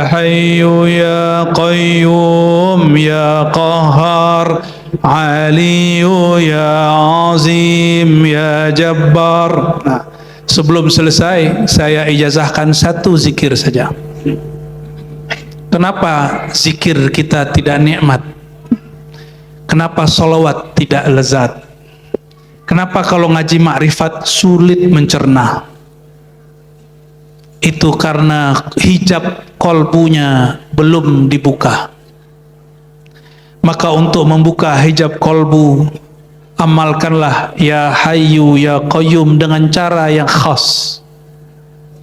حي يا قيوم يا قهار علي يا عظيم يا جبار. Nah, sebelum selesai saya ijazahkan satu zikir saja. Kenapa zikir kita tidak nikmat? Kenapa sholawat tidak lezat? Kenapa kalau ngaji makrifat sulit mencerna? Itu karena hijab kolbunya belum dibuka. Maka untuk membuka hijab kolbu, amalkanlah ya Hayyu ya Qayyum dengan cara yang khas.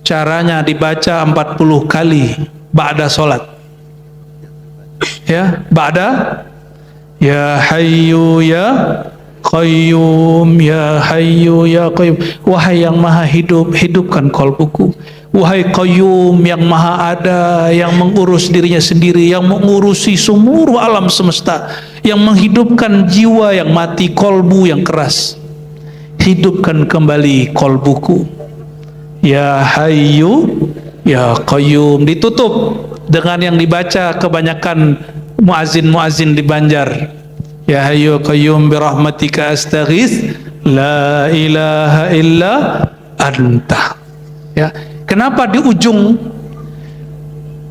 Caranya dibaca 40 kali ba'da sholat. Ya, ba'da ya Hayyu ya Qayyum ya Hayyu ya Qayyum. Wahai yang maha hidup, hidupkan kolbuku. Wahai Qayyum yang maha ada, yang mengurus dirinya sendiri, yang mengurusi seluruh alam semesta, yang menghidupkan jiwa yang mati, kolbu yang keras, hidupkan kembali kolbuku. Ya Hayyu ya Qayyum. Ditutup dengan yang dibaca kebanyakan muazin-muazin di Banjar. Ya Hayyu Qayyum birahmatika astaghits la ilaha illa anta. Ya, kenapa di ujung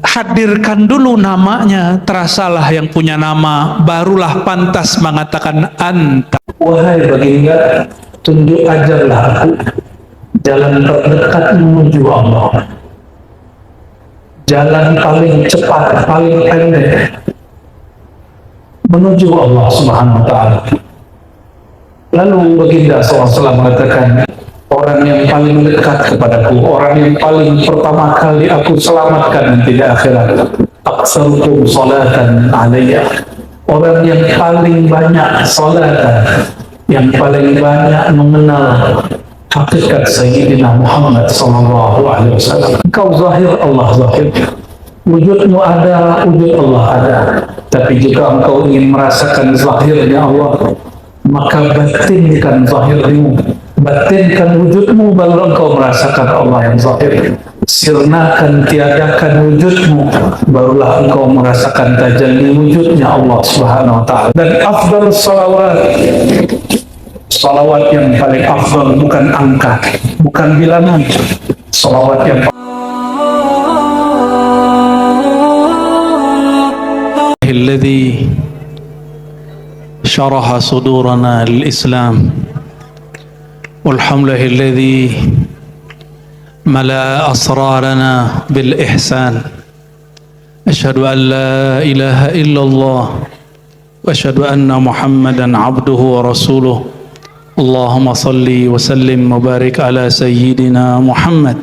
hadirkan dulu namanya, terasalah yang punya nama, barulah pantas mengatakan anta. Wahai baginda, tunjuk ajarlah aku jalan terdekat menuju Allah, jalan paling cepat, paling pendek menuju Allah Subhanahu wa ta'ala. Lalu baginda SAW mengatakan, orang yang paling dekat kepadaku, orang yang paling pertama kali aku selamatkan nanti di akhirat, aksarukum salatan alayya, orang yang paling banyak salatan, yang paling banyak mengenal hakikat Sayyidina Muhammad SAW. Engkau zahir, Allah zahir. Wujudmu ada, wujud Allah ada. Tapi jika engkau ingin merasakan zahirnya Allah, maka batinkan zahirmu, batinkan wujudmu, baru engkau merasakan Allah yang zahir. Sirnakan, tiadakan wujudmu, barulah engkau merasakan tajalli wujudnya Allah Subhanahu wa ta'ala. Dan afdal salawat, salawat yang paling afdal bukan angka, bukan bilangan. Salawat yang الذي شرح صدورنا للإسلام والحمد لله الذي ملأ أسرارنا بالإحسان. أشهد أن لا إله إلا الله وأشهد أن محمدا عبده ورسوله. اللهم صل وسلم وبارك على سيدنا محمد.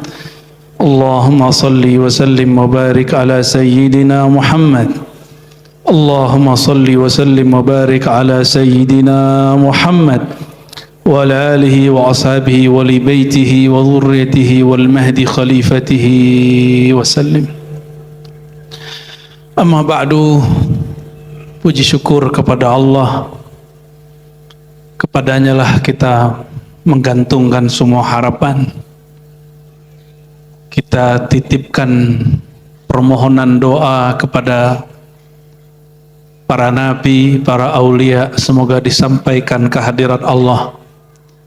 اللهم صل وسلم وبارك على سيدنا محمد. اللهم صل وسلم وبارك على سيدنا محمد وعلى آله وأصحابه ولبيته وذريته والمهد خليفته وسلم. Amma ba'du, puji syukur kepada Allah. Kepadanya lah kita menggantungkan semua harapan. Kita titipkan permohonan doa kepada para nabi, para aulia, semoga disampaikan kehadirat Allah.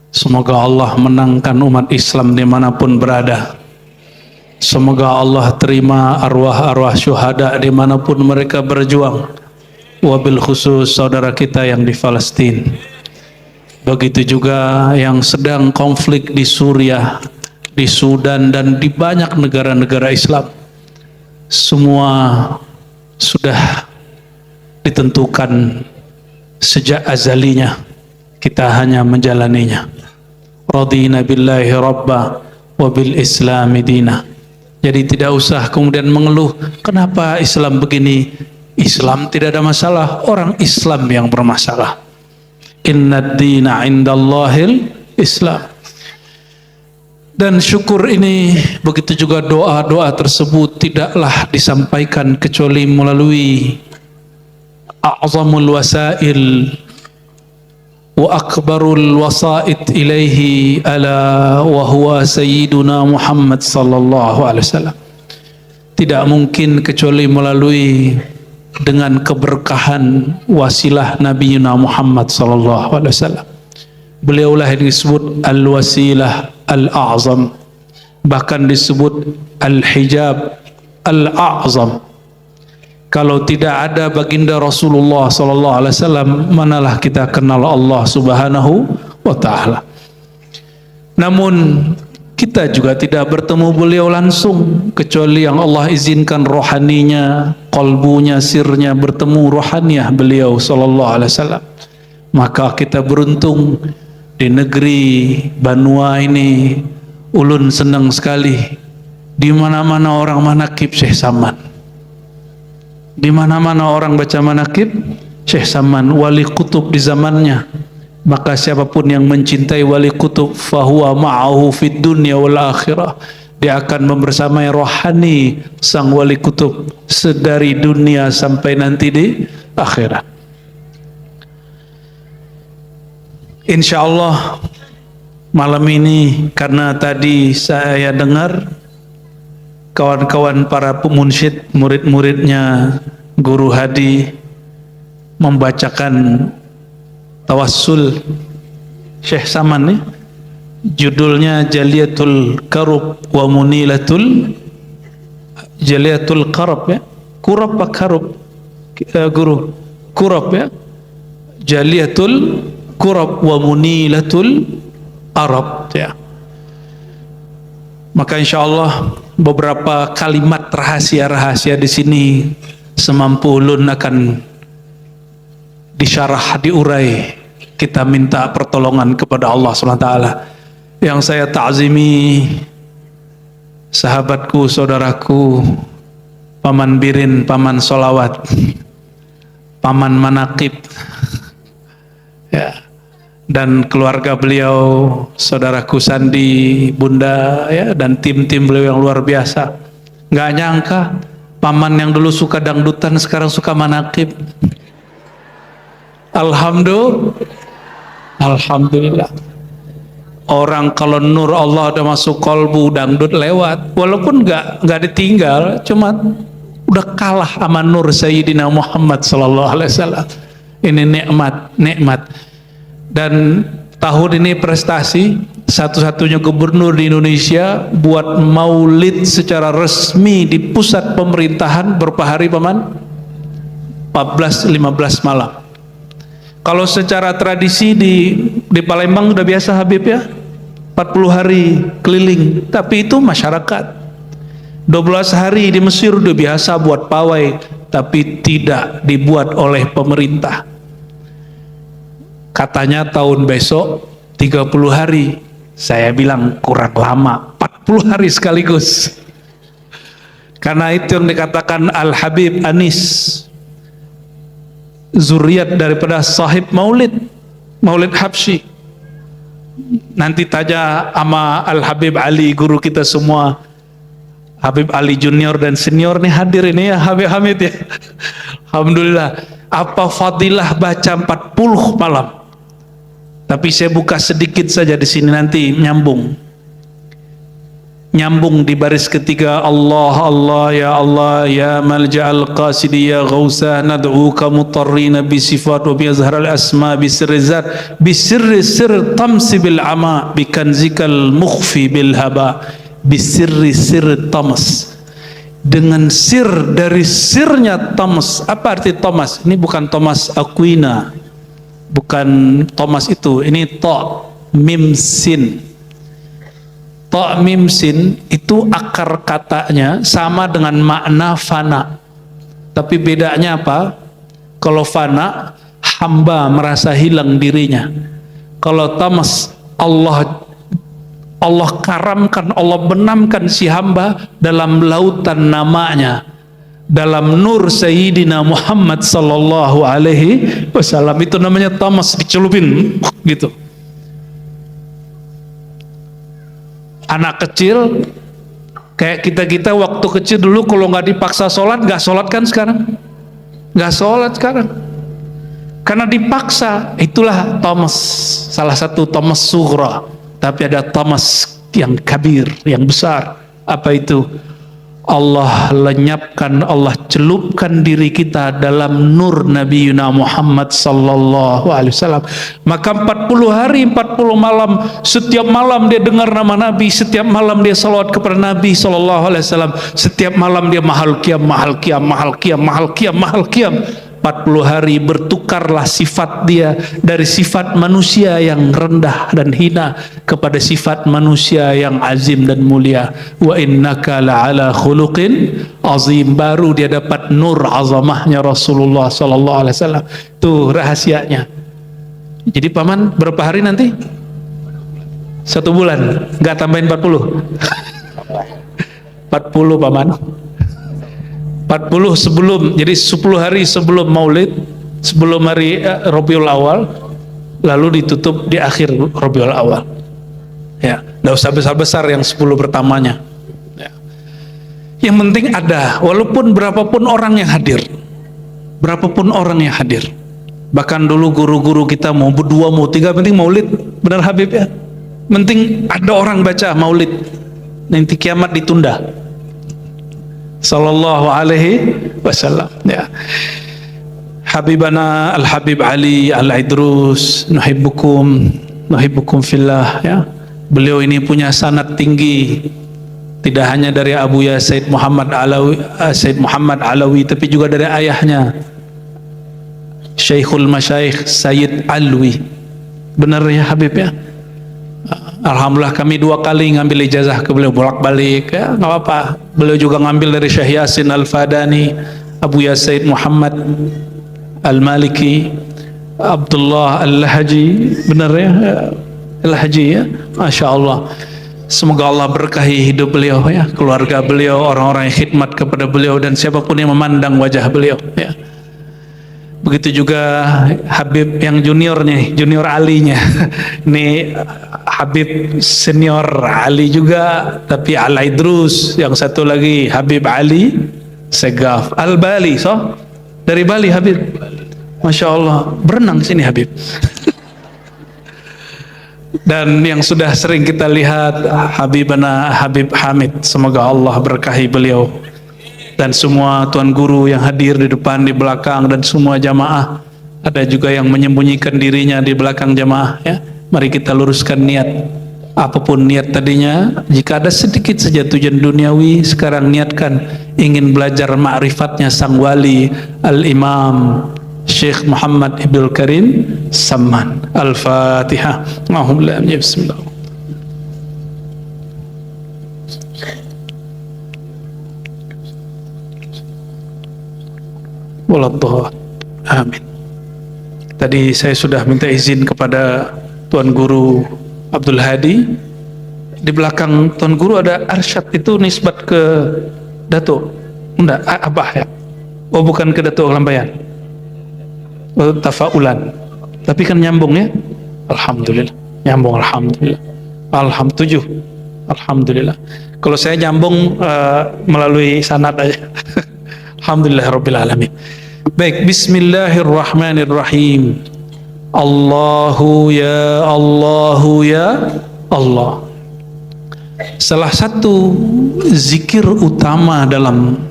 Semoga Allah menangkan umat Islam dimanapun berada. Semoga Allah terima arwah-arwah syuhada dimanapun mereka berjuang. Wabil khusus saudara kita yang di Palestina. Begitu juga yang sedang konflik di Suriah, di Sudan, dan di banyak negara-negara Islam. Semua sudah ditentukan sejak azalinya, kita hanya menjalaninya. Radina billahi rabba wa bil islami dina. Jadi tidak usah kemudian mengeluh, kenapa Islam begini? Islam tidak ada masalah, orang Islam yang bermasalah. Inna dina indallahil Islam. Dan syukur ini, begitu juga doa-doa tersebut tidaklah disampaikan kecuali melalui a'zamul wasail wa akbarul wasait ilaihi ala wa huwa sayyiduna Muhammad sallallahu alaihi wasallam. tidak mungkin kecuali melalui dengan keberkahan wasilah Nabi Muhammad sallallahu alaihi wasallam. Beliaulah yang disebut al-wasilah al-a'zam, bahkan disebut al-hijab al-a'zam. Kalau tidak ada baginda Rasulullah sallallahu alaihi wasallam, manalah kita kenal Allah Subhanahu wa taala. Namun kita juga tidak bertemu beliau langsung, kecuali yang Allah izinkan rohaninya, qalbunya, sirnya bertemu rohaniah beliau sallallahu alaihi wasallam. Maka kita beruntung di negeri Banua ini. Ulun senang sekali, di mana-mana orang manakib Syekh Saman, di mana-mana orang baca manakib Syekh Saman, wali kutub di zamannya. Maka siapapun yang mencintai wali kutub, fahuwa ma'ahu fid dunya wal akhirah, dia akan membersamai rohani sang wali kutub sedari dunia sampai nanti di akhirat. Insya Allah malam ini, karena tadi saya dengar kawan-kawan para pemunsyid, murid-muridnya Guru Hadi membacakan tawassul Syekh Saman nih, judulnya Jaliyatul Karub wa Munilatul Jaliyatul Karub ya, Kurab apa Karub Guru? Kurab ya, Jaliyatul Kurab wa Munilatul Arab ya. Maka insya Allah beberapa kalimat rahasia-rahasia di sini semampu ulun akan disyarah, diurai. Kita minta pertolongan kepada Allah SWT. Yang saya ta'zimi sahabatku, saudaraku, paman Birin, paman Solawat, paman Manakib ya, dan keluarga beliau, saudaraku Sandi, Bunda ya, dan tim-tim beliau yang luar biasa. Nggak nyangka paman yang dulu suka dangdutan sekarang suka manakib. Alhamdulillah. Orang kalau nur Allah udah masuk kolbu, dangdut lewat, walaupun nggak ditinggal, cuma udah kalah sama nur Sayyidina Muhammad sallallahu alaihi wasallam. Ini nikmat. Dan tahun ini prestasi, satu-satunya gubernur di Indonesia buat maulid secara resmi di pusat pemerintahan berapa hari paman? 14-15 malam. Kalau secara tradisi di Palembang udah biasa Habib ya, 40 hari keliling, tapi itu masyarakat. 12 hari di Mesir udah biasa buat pawai, tapi tidak dibuat oleh pemerintah. Katanya tahun besok 30 hari. Saya bilang kurang lama, 40 hari sekaligus. Karena itu yang dikatakan Al-Habib Anis, zuriat daripada sahib Maulid Habsyi. Nanti tanya sama Al-Habib Ali, guru kita semua, Habib Ali Junior dan Senior nih hadir ini ya, Habib Hamid ya. Alhamdulillah. Apa fadilah baca 40 malam. Tapi saya buka sedikit saja di sini, nanti nyambung di baris ketiga. Allah ya malja'al qasidi ya ghausa nad'uka mutarrina bi sifat wa bi azharal asma bi sirri zat bi sirri sir tamsi bil ama bi kanzikal mukhfi bil haba bi sirri sir tamas, dengan sir dari sirnya Thomas. Apa arti Thomas? Ini bukan Thomas Aquina, bukan Thomas itu, ini ta mim sin. Ta mim sin itu akar katanya sama dengan makna fana, tapi bedanya apa? Kalau fana, hamba merasa hilang dirinya. Kalau tamas, Allah karamkan, Allah benamkan si hamba dalam lautan namanya, dalam nur Sayyidina Muhammad sallallahu alaihi wasallam. Itu namanya tamas, dicelupin gitu. Anak kecil kayak kita waktu kecil dulu, kalau nggak dipaksa sholat, nggak sholat kan sekarang? Nggak sholat sekarang karena dipaksa. Itulah tamas, salah satu tamas sughra. Tapi ada tamas yang kabir, yang besar. Apa itu? Allah lenyapkan, Allah celupkan diri kita dalam nur Nabi Muhammad sallallahu alaihi wasallam. Maka 40 hari 40 malam, setiap malam dia dengar nama Nabi, setiap malam dia salawat kepada Nabi sallallahu alaihi wasallam, setiap malam dia mahal qiyam, mahal qiyam, mahal qiyam, mahal qiyam, mahal qiyam. 40 hari bertukarlah sifat dia dari sifat manusia yang rendah dan hina kepada sifat manusia yang azim dan mulia. Wa innaka la'ala khuluqin azim. Baru dia dapat nur azamahnya Rasulullah sallallahu alaihi wasallam. Itu rahasianya. Jadi paman berapa hari nanti? 1 bulan. Enggak tambahin 40. 40 paman. 40 sebelum, jadi 10 hari sebelum Maulid, sebelum hari Rabiul Awal, lalu ditutup di akhir Rabiul Awal. Ya, enggak usah besar-besar yang 10 pertamanya. Ya. Yang penting ada, walaupun berapapun orang yang hadir. Berapapun orang yang hadir. Bahkan dulu guru-guru kita mau berdua, mau tiga, penting Maulid. Benar Habib ya? Penting ada orang baca Maulid. Nanti kiamat ditunda. Sallallahu alaihi wasallam ya. Habibana Al-Habib Ali Al-Idrus, nuhibbukum fillah ya. Beliau ini punya sanad tinggi, tidak hanya dari Abuya Said Muhammad Alawi, tapi juga dari ayahnya Syekhul Masyayikh Sayyid Alwi. Benar ya Habib ya? Alhamdulillah kami 2 kali ngambil ijazah ke beliau, bolak-balik ya, nggak apa-apa. Beliau juga ngambil dari Syekh Yasin Al-Fadani, Abu Yasaid Muhammad Al-Maliki, Abdullah Al-Haji. Benar ya? Al-Haji ya? Masya Allah. Semoga Allah berkahi hidup beliau ya, keluarga beliau, orang-orang yang khidmat kepada beliau, dan siapapun yang memandang wajah beliau ya. Begitu juga Habib yang juniornya, junior Alinya. Ini Habib senior Ali juga, tapi Al-Idrus. Yang satu lagi Habib Ali Segaf Al-Bali, so dari Bali Habib. Masya Allah, berenang sini Habib. Dan yang sudah sering kita lihat Habibana Habib Hamid, semoga Allah berkahi beliau dan semua tuan guru yang hadir di depan, di belakang, dan semua jamaah. Ada juga yang menyembunyikan dirinya di belakang jamaah ya. Mari kita luruskan niat, apapun niat tadinya. Jika ada sedikit saja tujuan duniawi, sekarang niatkan ingin belajar ma'rifatnya sang wali Al-Imam Syekh Muhammad Ibnul Karim Samman. Al-Fatihah. Bismillah. Wallahu amin. Tadi saya sudah minta izin kepada Tuan Guru Abdul Hadi. Di belakang Tuan Guru ada arsyad, itu nisbat ke Dato. Enggak, Abah ya. Oh bukan ke Dato Lambayan. Oh, tafaulan. Tapi kan nyambung ya. Alhamdulillah. Nyambung alhamdulillah. Alhamdulillah. Alhamdulillah. Kalau saya nyambung melalui sanad aja. Alhamdulillah Rabbil Alamin. Baik, bismillahirrahmanirrahim. Allahu ya Allah. Salah satu zikir utama dalam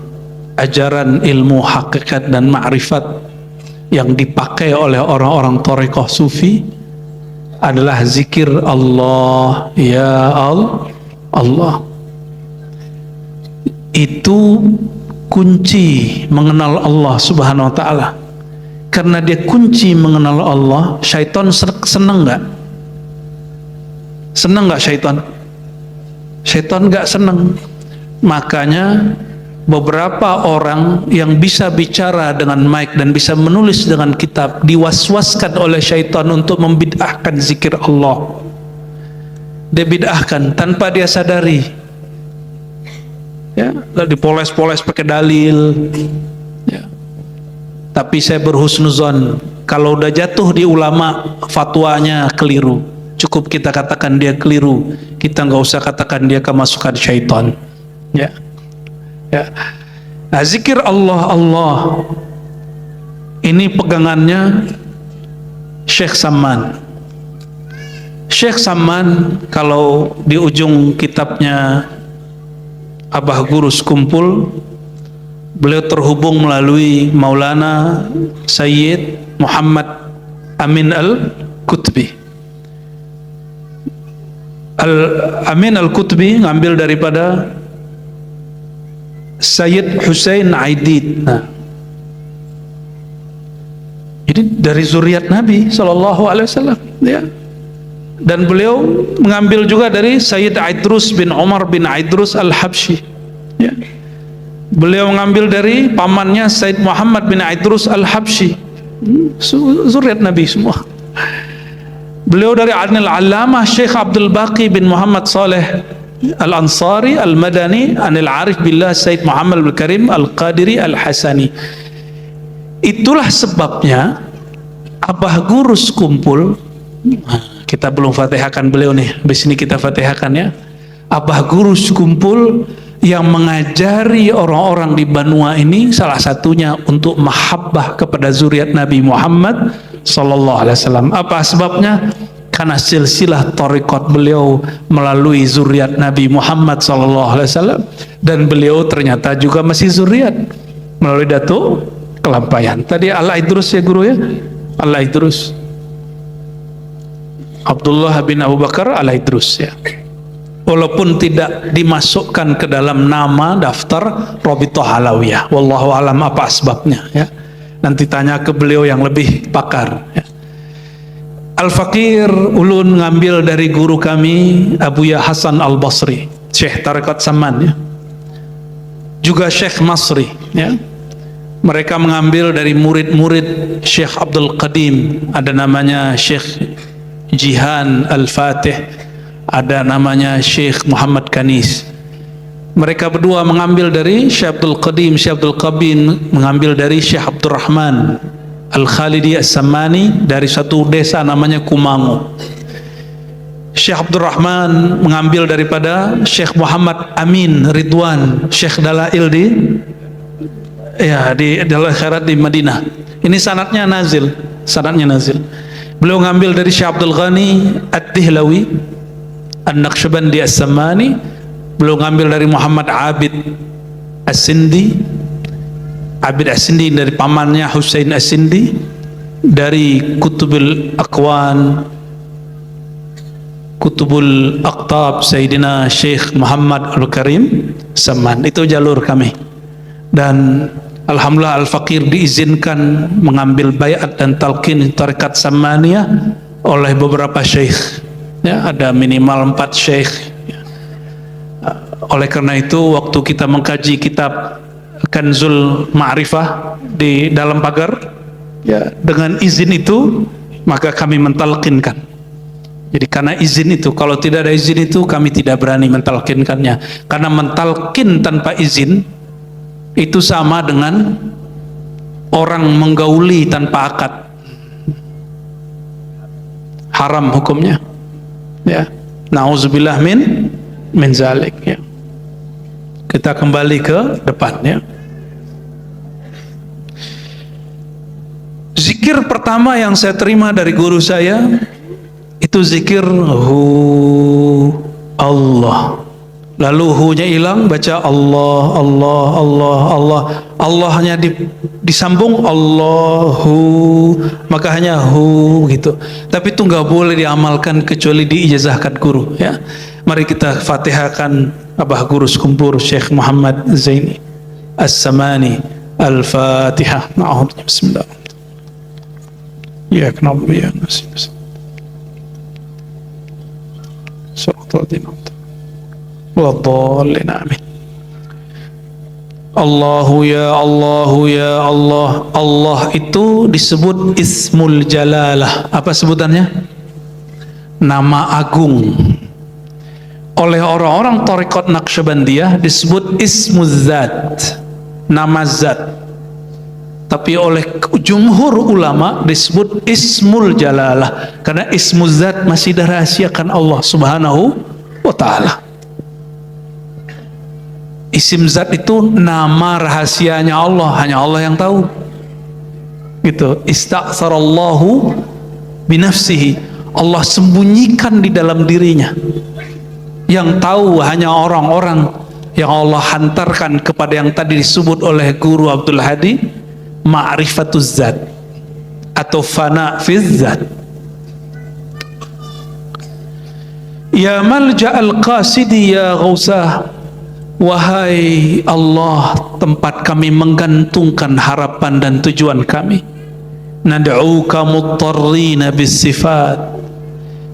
ajaran ilmu hakikat dan ma'rifat yang dipakai oleh orang-orang thariqah sufi adalah zikir Allah ya Allah. Itu kunci mengenal Allah Subhanahu wa ta'ala. Karena dia kunci mengenal Allah, syaitan senang nggak? Senang nggak syaitan? Syaitan nggak senang. Makanya beberapa orang yang bisa bicara dengan mic dan bisa menulis dengan kitab diwaswaskan oleh syaitan untuk membid'ahkan zikir Allah. Dia bid'ahkan tanpa dia sadari. Ya, dipoles-poles pakai dalil ya. Tapi saya berhusnuzon, kalau udah jatuh di ulama fatwanya keliru, cukup kita katakan dia keliru, kita nggak usah katakan dia kemasukan syaitan ya. Nah, zikir Allah ini pegangannya Syekh Samman. Syekh Samman kalau di ujung kitabnya Abah Guru sekumpul. Beliau terhubung melalui Maulana Sayyid Muhammad Amin Al-Qutbi. Amin Al-Qutbi ngambil daripada Sayyid Husain Aidid. Nah, ini dari zuriat Nabi SAW, ya. Dan beliau mengambil juga dari Sayyid Aidrus bin Umar bin Aidrus Al-Habsyi, ya. Beliau mengambil dari pamannya Sayyid Muhammad bin Aidrus Al-Habsyi, zuriat Nabi semua. Beliau dari Al-Allamah Syekh Abdul Baqi bin Muhammad Saleh Al-Ansari Al-Madani Anil Arif Billah Sayyid Muhammad Al-Karim Al-Qadiri Al-Hasani. Itulah sebabnya Abah Guru kumpul. Kita belum fatihahkan beliau nih, habis ini kita fatihahkan ya. Abah Guru kumpul yang mengajari orang-orang di Banua ini, salah satunya untuk mahabbah kepada zuriat Nabi Muhammad sallallahu alaihi wasallam. Apa sebabnya? Karena silsilah thariqat beliau melalui zuriat Nabi Muhammad sallallahu alaihi wasallam, dan beliau ternyata juga masih zuriat melalui Datuk Kelampayan. Tadi Al-Idrus ya guru ya, Al-Idrus Abdullah bin Abu Bakar Al-Idrus ya. Walaupun tidak dimasukkan ke dalam nama daftar Rabithah Alawiyah, wallahu alam apa sebabnya ya. Nanti tanya ke beliau yang lebih pakar ya. Al-Faqir ulun ngambil dari guru kami Abuya Hasan Al-Basri, Syekh Tarekat Saman ya. Juga Syekh Masri ya. Mereka mengambil dari murid-murid Syekh Abdul Qadim, ada namanya Syekh Jihan Al-Fatih, ada namanya Syekh Muhammad Kanis. Mereka berdua mengambil dari Syekh Abdul Qadim, Syekh Abdul Qabin mengambil dari Syekh Abdul Rahman Al-Khalidi As-Samani dari satu desa namanya Kumangu. Syekh Abdul Rahman mengambil daripada Syekh Muhammad Amin Ridwan, Syekh Dalail di Dalal Khairat di Madinah. Ini sanadnya nazil, sanadnya nazil. Beliau ngambil dari Syekh Abdul Ghani Ad-Dihlawi An-Naqsyabandi As-Samani. Beliau ngambil dari Muhammad Abid As-Sindi, Abid As-Sindi dari pamannya Husain As-Sindi, dari Kutubul Aqwan, Kutubul Aqtab Sayyidina Syekh Muhammad Al-Karim Saman. Itu jalur kami. Dan alhamdulillah Al-Faqir diizinkan mengambil bayat dan talqin tarekat Samaniyah oleh beberapa syekh ya, ada minimal 4 syekh ya. Oleh karena itu waktu kita mengkaji kitab Kanzul Ma'rifah di dalam pagar ya, dengan izin itu maka kami mentalqinkan. Jadi karena izin itu, kalau tidak ada izin itu kami tidak berani mentalqinkannya, karena mentalqin tanpa izin itu sama dengan orang menggauli tanpa akad, haram hukumnya ya. Nauzubillah min zalik ya. Kita kembali ke depan ya. Zikir pertama yang saya terima dari guru saya itu zikir Allah. Lalu hu-nya hilang, baca Allah, Allah, Allah, Allah. Allahnya disambung Allahu, maka hanya hu gitu. Tapi itu nggak boleh diamalkan kecuali diijazahkan guru ya. Mari kita fatihahkan Abah Guru sekumpul Syekh Muhammad Zaini As-Samani. Al-Fatihah. Bismillah. Ya kenapa ya nasi. Wadhalin amin. Allahu ya Allahu ya Allah. Allah itu disebut Ismul Jalalah. Apa sebutannya? Nama agung. Oleh orang-orang Thariqat Naqsyabandiyah disebut Ismuz Zat, nama zat. Tapi oleh jumhur ulama disebut Ismul Jalalah, karena Ismuz Zat masih dirahasiakan Allah Subhanahu wa Ta'ala. Isim zat itu nama rahasianya Allah, hanya Allah yang tahu. Gitu. Ista'tsarallahu binafsihi. Allah sembunyikan di dalam dirinya. Yang tahu hanya orang-orang yang Allah hantarkan kepada yang tadi disebut oleh Guru Abdul Hadi, ma'rifatuz zat atau fana fiz zat. Ya malja'al qasidi ya ghausah, wahai Allah tempat kami menggantungkan harapan dan tujuan kami. Nad'uka muttarrina bis sifat,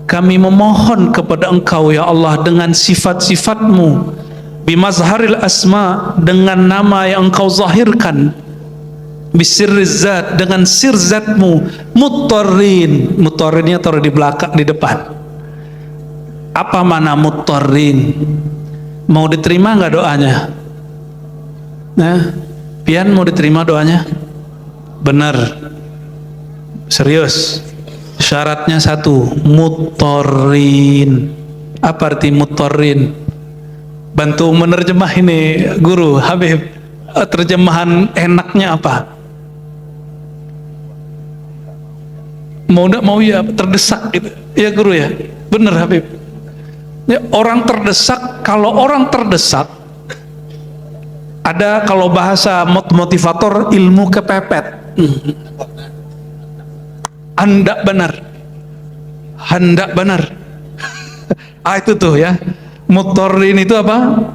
kami memohon kepada Engkau ya Allah dengan sifat-sifatmu, bimazharil asma, dengan nama yang Engkau zahirkan, bisirriz zat, dengan sir zatmu, muttarrin, muttarrinnya taruh di belakang, di depan. Apa mana muttarrin? Mau diterima nggak doanya? Nah, pian mau diterima doanya? Benar, serius. Syaratnya satu, muttarrin. Apa arti muttarrin? Bantu menerjemah ini Guru Habib, terjemahan enaknya apa? Mau enggak mau ya, terdesak gitu ya Guru ya. Bener Habib ya, orang terdesak. Kalau orang terdesak, ada kalau bahasa motivator, ilmu kepepet. Hendak benar, hendak benar. Itu tuh ya, muttarrin itu apa?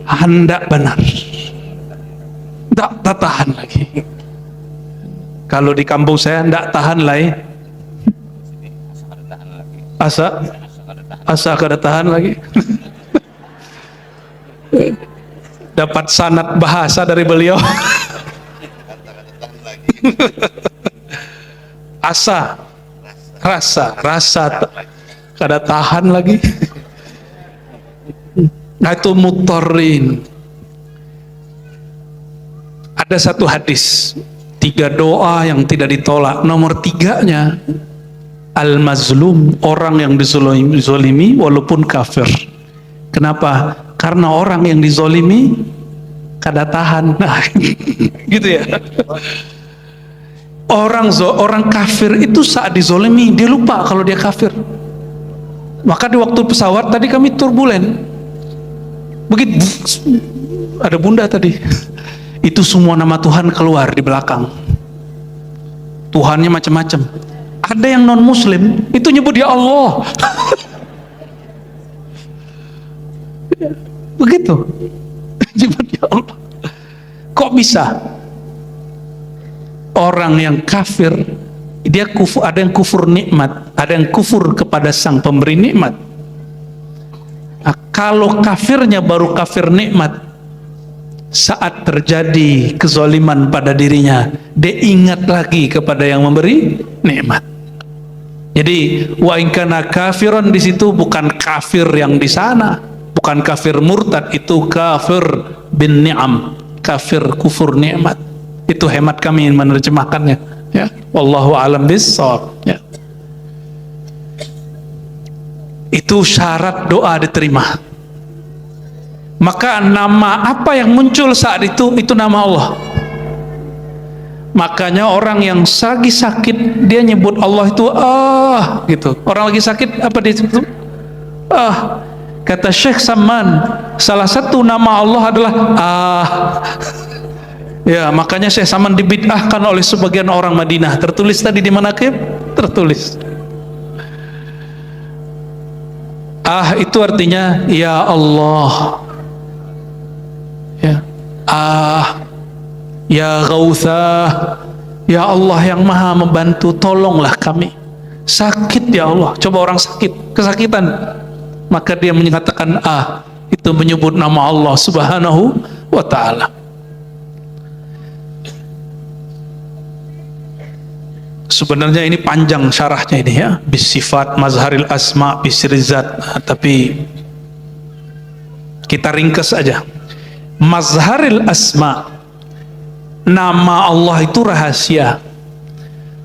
Hendak benar, tak tahan lagi. Kalau di kampung saya hendak tahan lagi, asa kada tahan lagi. Dapat sanad bahasa dari beliau. rasa kada tahan lagi. Nah itu muttarrin. Ada satu hadis, 3 doa yang tidak ditolak. Nomor 3-nya al-mazlum, orang yang dizolimi walaupun kafir. Kenapa? Karena orang yang dizolimi kada tahan. Nah, gitu ya. Orang kafir itu saat dizolimi dia lupa kalau dia kafir. Maka di waktu pesawat tadi kami turbulen, begitu ada bunda tadi, itu semua nama Tuhan keluar di belakang. Tuhannya macam-macam. Ada yang non muslim itu nyebut ya Allah. Begitu. Nyebut ya Allah. Kok bisa? Orang yang kafir dia kufur, ada yang kufur nikmat, ada yang kufur kepada sang pemberi nikmat. Nah, kalau kafirnya baru kafir nikmat, saat terjadi kezaliman pada dirinya, dia ingat lagi kepada yang memberi nikmat. Jadi wa in kana kafiran di situ bukan kafir yang di sana, bukan kafir murtad, itu kafir bin ni'am, kafir kufur nikmat. Itu hemat kami menerjemahkannya ya. Wallahu a'lam bissawab ya. Itu syarat doa diterima. Maka nama apa yang muncul saat itu nama Allah. Makanya orang yang lagi sakit dia nyebut Allah itu gitu. Orang lagi sakit apa dia sebut? Kata Syekh Saman, salah satu nama Allah adalah ya, makanya Syekh Saman dibid'ahkan oleh sebagian orang Madinah. Tertulis tadi di manaqib, tertulis. Itu artinya ya Allah. Ya. Ya Ghauthah, ya Allah yang maha membantu, tolonglah kami. Sakit ya Allah. Coba orang sakit, kesakitan, maka dia menyatakan itu menyebut nama Allah Subhanahu wa ta'ala. Sebenarnya ini panjang syarahnya ini ya, bisifat, mazharil asma, bisirizat. Tapi kita ringkas aja. Mazharil asma, nama Allah itu rahasia.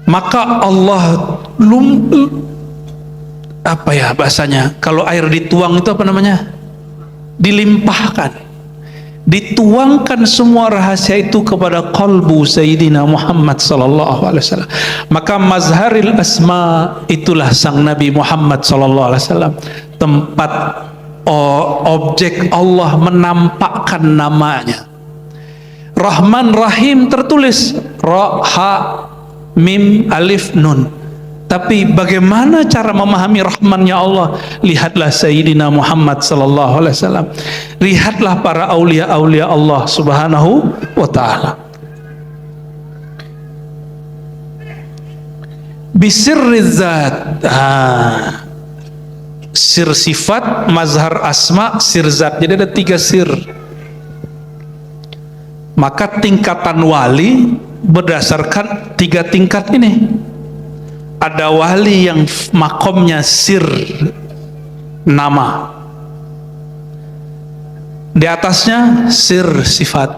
Maka Allah apa ya bahasanya, kalau air dituang itu apa namanya, dilimpahkan, dituangkan semua rahasia itu kepada qalbu Sayyidina Muhammad sallallahu alaihi wasallam. Maka mazharil asma itulah sang Nabi Muhammad sallallahu alaihi wasallam, tempat objek Allah menampakkan namanya. Rahman Rahim tertulis Ra, Ha, Mim, Alif, Nun. Tapi bagaimana cara memahami Rahmannya Allah? Lihatlah Sayyidina Muhammad sallallahu alaihi wasallam. Lihatlah para aulia-aulia Allah Subhanahu wa taala. Bisirriz zat. Sir sifat, mazhar asma, sir zat. Jadi ada 3 sir. Maka tingkatan wali berdasarkan 3 tingkat ini. Ada wali yang makomnya sir nama, di atasnya sir sifat,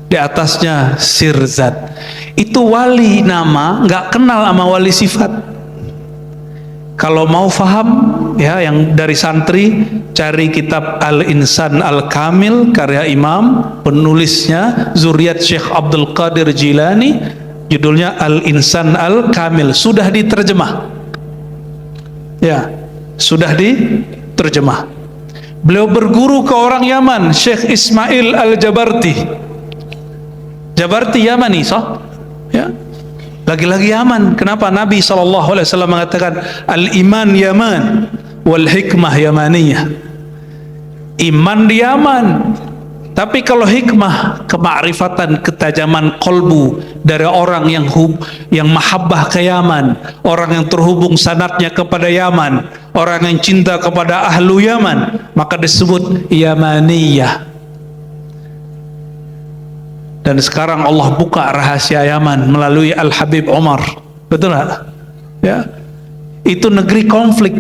di atasnya sir zat. Itu wali nama, nggak kenal sama wali sifat. Kalau mau faham ya, yang dari santri cari kitab Al-Insan Al-Kamil karya Imam, penulisnya zuriat Syekh Abdul Qadir Jilani, judulnya Al-Insan Al-Kamil, sudah diterjemah. Ya, sudah diterjemah. Beliau berguru ke orang Yaman, Syekh Ismail Al-Jabarti. Jabarti Yamani, so? Ya. Lagi-lagi Yaman. Kenapa? Nabi SAW mengatakan Al-Iman Yaman wal hikmah Yamaniyah. Iman di Yaman, tapi kalau hikmah, kemakrifatan, ketajaman kolbu dari orang yang mahabbah ke Yaman, orang yang terhubung sanadnya kepada Yaman, orang yang cinta kepada ahlu Yaman, maka disebut Yamaniyah. Dan sekarang Allah buka rahasia Yaman melalui Al-Habib Umar. Betul nggak? Ya, itu negeri konflik.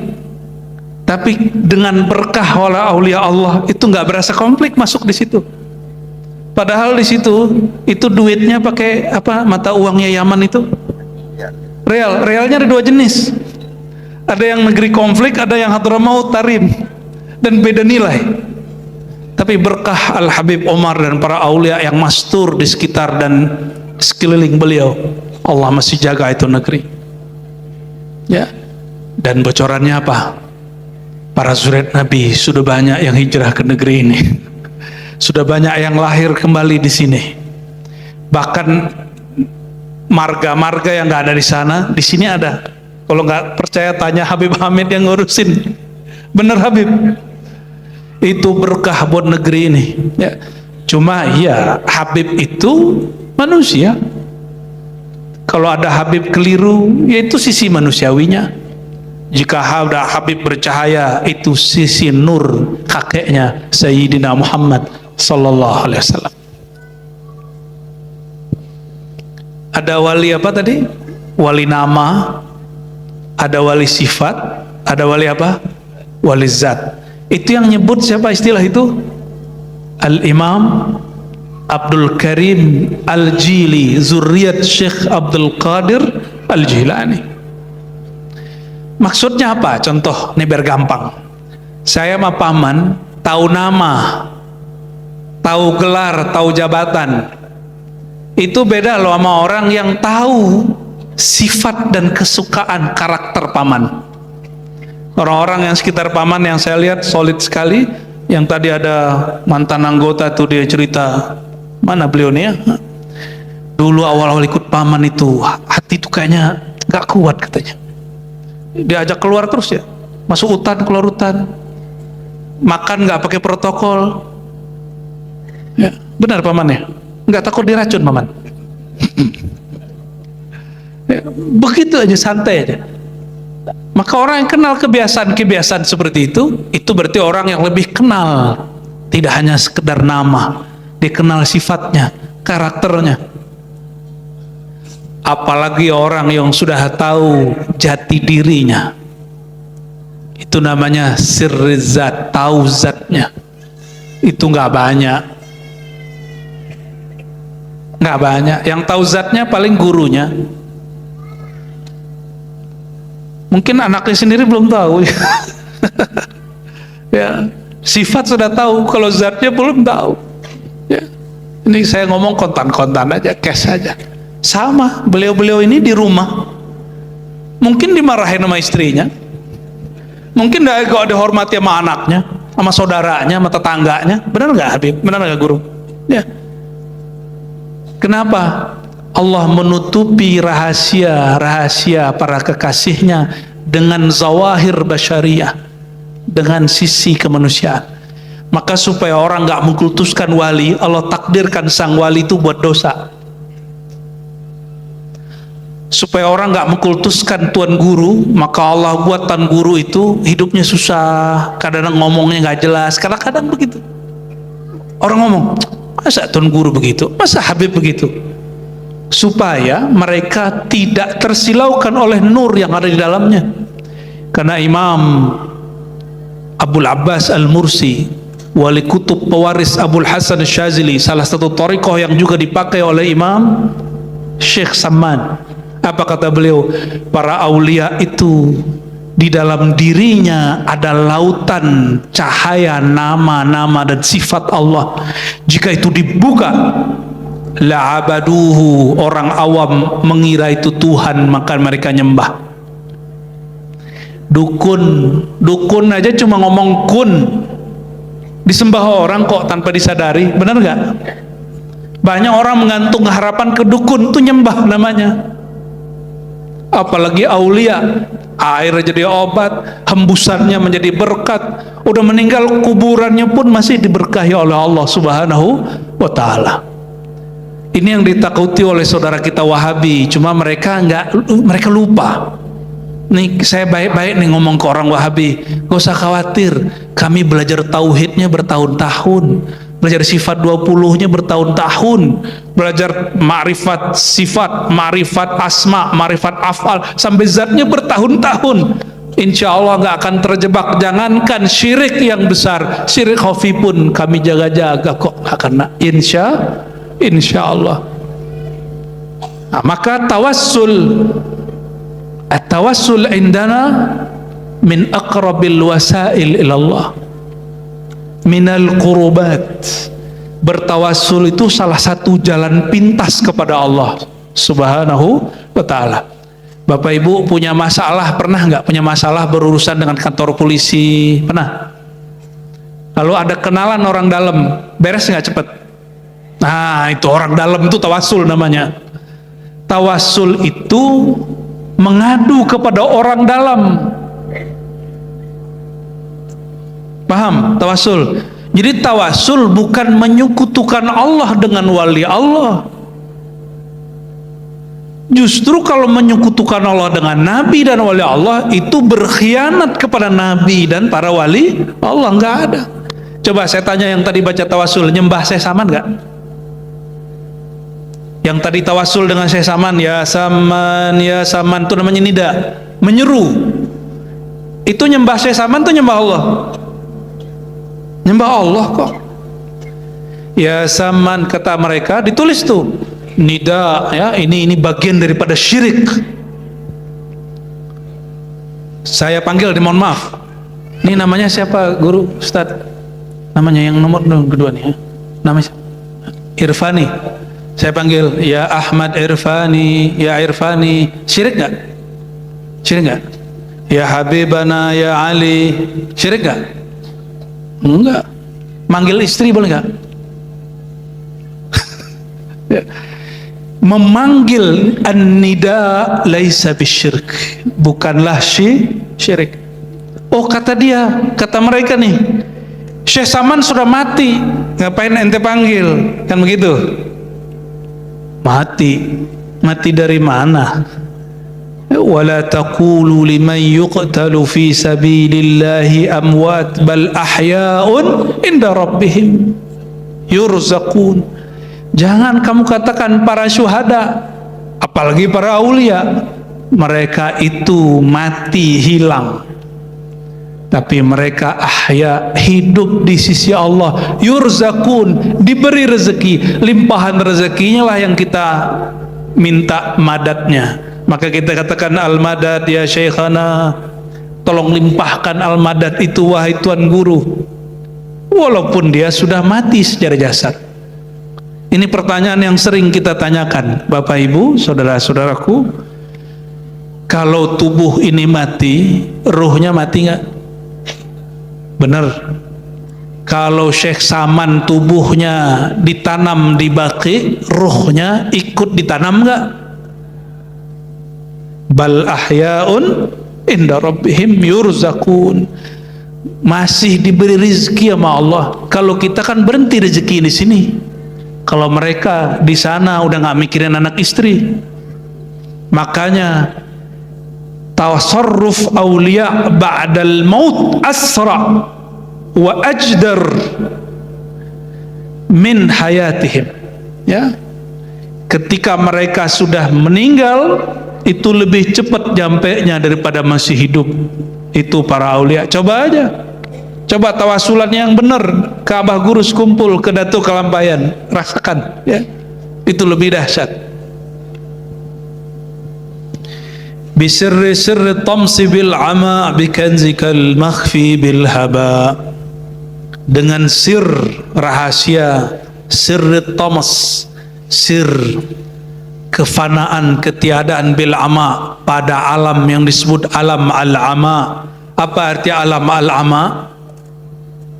Tapi dengan berkah wala aulia Allah itu nggak berasa konflik masuk di situ. Padahal di situ itu duitnya pakai apa, mata uangnya Yaman itu real. Realnya ada 2 jenis. Ada yang negeri konflik, ada yang Hadramaut Tarim, dan beda nilai. Tapi berkah Al-Habib Umar dan para aulia yang mastur di sekitar dan sekeliling beliau, Allah masih jaga itu negeri. Ya. Dan bocorannya apa? Para zuriat Nabi sudah banyak yang hijrah ke negeri ini. Sudah banyak yang lahir kembali di sini. Bahkan marga-marga yang nggak ada di sana, di sini ada. Kalau nggak percaya tanya Habib Hamid yang ngurusin. Bener Habib. Itu berkah buat negeri ini. Ya. Cuma ya Habib itu manusia. Kalau ada Habib keliru, ya itu sisi manusiawinya. Jika ada Habib bercahaya, itu sisi nur kakeknya Sayyidina Muhammad sallallahu alaihi wasallam. Ada wali apa tadi? Wali nama, ada wali sifat, ada wali apa? Wali zat. Itu yang nyebut siapa istilah itu? Al-Imam Abdul Karim Al-Jili, zuriat Syekh Abdul Qadir Al-Jilani. Maksudnya apa? Contoh, ini biar gampang. Saya sama paman tahu nama, tahu gelar, tahu jabatan. Itu beda loh sama orang yang tahu sifat dan kesukaan karakter paman. Orang-orang yang sekitar paman yang saya lihat solid sekali. Yang tadi ada mantan anggota tuh, dia cerita, mana beliau nih ya, dulu awal-awal ikut paman itu hati tuh kayaknya gak kuat katanya. Diajak keluar terus ya, masuk hutan, keluar hutan, makan gak pakai protokol ya. Benar pamannya, gak takut diracun paman. Ya, begitu aja, santai aja. Maka orang yang kenal kebiasaan-kebiasaan seperti itu berarti orang yang lebih kenal, tidak hanya sekedar nama, dikenal sifatnya, karakternya. Apalagi orang yang sudah tahu jati dirinya, itu namanya sirri zat, tahu zatnya. Itu nggak banyak. Yang tahu zatnya paling gurunya. Mungkin anaknya sendiri belum tahu. Ya, sifat sudah tahu, kalau zatnya belum tahu. Ya. Ini saya ngomong kontan-kontan aja, cash aja. Sama, beliau-beliau ini di rumah mungkin dimarahin sama istrinya, mungkin gak ada hormati sama anaknya, sama saudaranya, sama tetangganya. Benar nggak Habib? Benar nggak Guru? Ya. Kenapa? Allah menutupi rahasia-rahasia para kekasihnya dengan zawahir basyariyah, dengan sisi kemanusiaan. Maka supaya orang nggak mengkultuskan wali, Allah takdirkan sang wali itu buat dosa. Supaya orang nggak mengkultuskan tuan guru, maka Allah buat tuan guru itu hidupnya susah, kadang-kadang ngomongnya nggak jelas, kadang-kadang begitu. Orang ngomong, masa tuan guru begitu, masa Habib begitu? Supaya mereka tidak tersilaukan oleh nur yang ada di dalamnya. Karena Imam Abul Abbas Al-Mursi, wali kutub pewaris Abul Hasan Syazili, salah satu thariqah yang juga dipakai oleh Imam Syekh Samman. Apa kata beliau? Para aulia itu di dalam dirinya ada lautan cahaya nama-nama dan sifat Allah. Jika itu dibuka, la'abaduhu, orang awam mengira itu Tuhan, maka mereka nyembah. Dukun aja cuma ngomong kun, disembah orang kok tanpa disadari. Benar nggak? Banyak orang menggantung harapan ke dukun, itu nyembah namanya. Apalagi aulia, air jadi obat, hembusannya menjadi berkat. Udah meninggal, kuburannya pun masih diberkahi oleh Allah Subhanahu wa ta'ala. Ini yang ditakuti oleh saudara kita Wahabi, cuma mereka lupa. Nih saya baik-baik nih ngomong ke orang Wahabi, gak usah khawatir, kami belajar tauhidnya bertahun-tahun, belajar sifat 20-nya bertahun-tahun, belajar ma'rifat sifat, ma'rifat asma, ma'rifat af'al, sampai zatnya bertahun-tahun. Insya Allah nggak akan terjebak. Jangankan syirik yang besar, syirik khafi pun kami jaga-jaga kok, karena insya Allah. Nah, maka tawassul indana min aqrabil wasail ilallah minal qurubat. Bertawassul itu salah satu jalan pintas kepada Allah Subhanahu wa ta'ala. Bapak Ibu punya masalah, pernah nggak punya masalah berurusan dengan kantor polisi? Pernah? Lalu ada kenalan orang dalam, beres nggak cepet? Nah, itu orang dalam itu tawassul namanya. Tawassul itu mengadu kepada orang dalam. Paham? Tawassul. Jadi tawassul bukan menyekutukan Allah dengan wali Allah. Justru kalau menyekutukan Allah dengan nabi dan wali Allah, itu berkhianat kepada nabi dan para wali Allah. Nggak ada. Coba saya tanya yang tadi baca tawassul, nyembah Syekh Saman nggak? Yang tadi tawassul dengan Syekh Saman, ya Saman itu namanya nida, menyeru. Itu nyembah Syekh Saman itu nyembah Allah. Nyembah Allah kok. Ya Saman, kata mereka, ditulis tuh nida, ya, ini bagian daripada syirik. Saya panggil, mohon maaf, ini namanya siapa guru Ustadz? Namanya yang nomor kedua nih, ya. Namanya Irfani. Saya panggil, ya Ahmad Irfani, ya Irfani. Syirik nggak? Syirik nggak? Ya Habibana, ya Ali. Syirik nggak? Enggak. Manggil istri boleh nggak? Ya. Memanggil an-nida laisa bisyirk, bukanlah syirik. Oh, kata dia, kata mereka nih, Syekh Saman sudah mati, ngapain ente panggil? Kan begitu. Mati dari mana? Wala taqulu liman yuqtalu fi sabilillahi amwat bal ahya'un inda rabbihim yurzaqun. Jangan kamu katakan para syuhada, apalagi para aulia, mereka itu mati hilang, tapi mereka ahya, hidup di sisi Allah, yurzaqun, diberi rezeki, limpahan rezekinya lah yang kita minta madatnya. Maka kita katakan al-madad ya syekhana, tolong limpahkan al-madad itu wahai tuan guru, walaupun dia sudah mati secara jasad. Ini pertanyaan yang sering kita tanyakan, Bapak Ibu, saudara-saudaraku. Kalau tubuh ini mati, ruhnya mati nggak? Benar. Kalau Syekh Saman tubuhnya ditanam di Baqi, ruhnya ikut ditanam enggak? Bal ahya'un inda rabbihim yurzakun. Masih diberi rezeki sama Allah. Kalau kita kan berhenti rezeki di sini. Kalau mereka di sana udah nggak mikirin anak istri. Makanya tasarruf awliya ba'dal maut asra wa ajdar min hayatihim. Ya, ketika mereka sudah meninggal itu lebih cepat nyampenya daripada masih hidup. Itu para aulia. Coba aja, coba tawasulan yang benar ke Abah Gurus kumpul ke Datuk Kalampayan, rasakan ya, itu lebih dahsyat. Bisirri sirri tamsi bil ama bikanzikal makhfi bil haba. Dengan sir rahasia, sirri tamas, sir kefanaan, ketiadaan bil ama, pada alam yang disebut alam al-ama. Apa arti alam al-ama?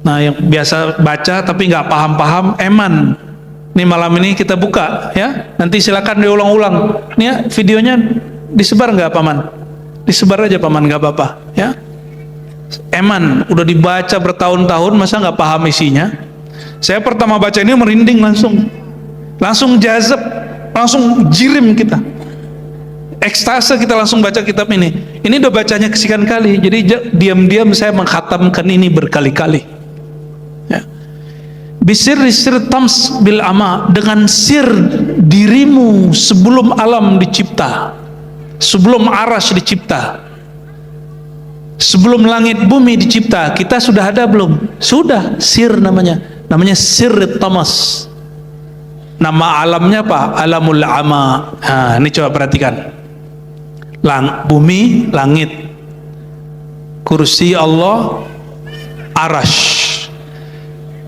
Nah, yang biasa baca tapi nggak paham-paham, eman. Nih malam ini kita buka ya, nanti silakan diulang-ulang. Nih ya, videonya disebar nggak paman? Disebar aja paman, nggak apa-apa ya. Eman udah dibaca bertahun-tahun, masa nggak paham isinya? Saya pertama baca ini merinding langsung jazab, langsung jirim kita, ekstase kita langsung baca kitab ini. Ini udah bacanya kesekian kali, jadi diam-diam saya mengkhatamkan ini berkali-kali ya. Bisirri sir tams bil ama, dengan sir dirimu sebelum alam dicipta, sebelum aras dicipta, sebelum langit bumi dicipta, kita sudah ada belum? Sudah. Sir namanya sir tamas. Nama alamnya apa? Alamul ama. Nah, ini coba perhatikan. Bumi, langit, kursi Allah, arash.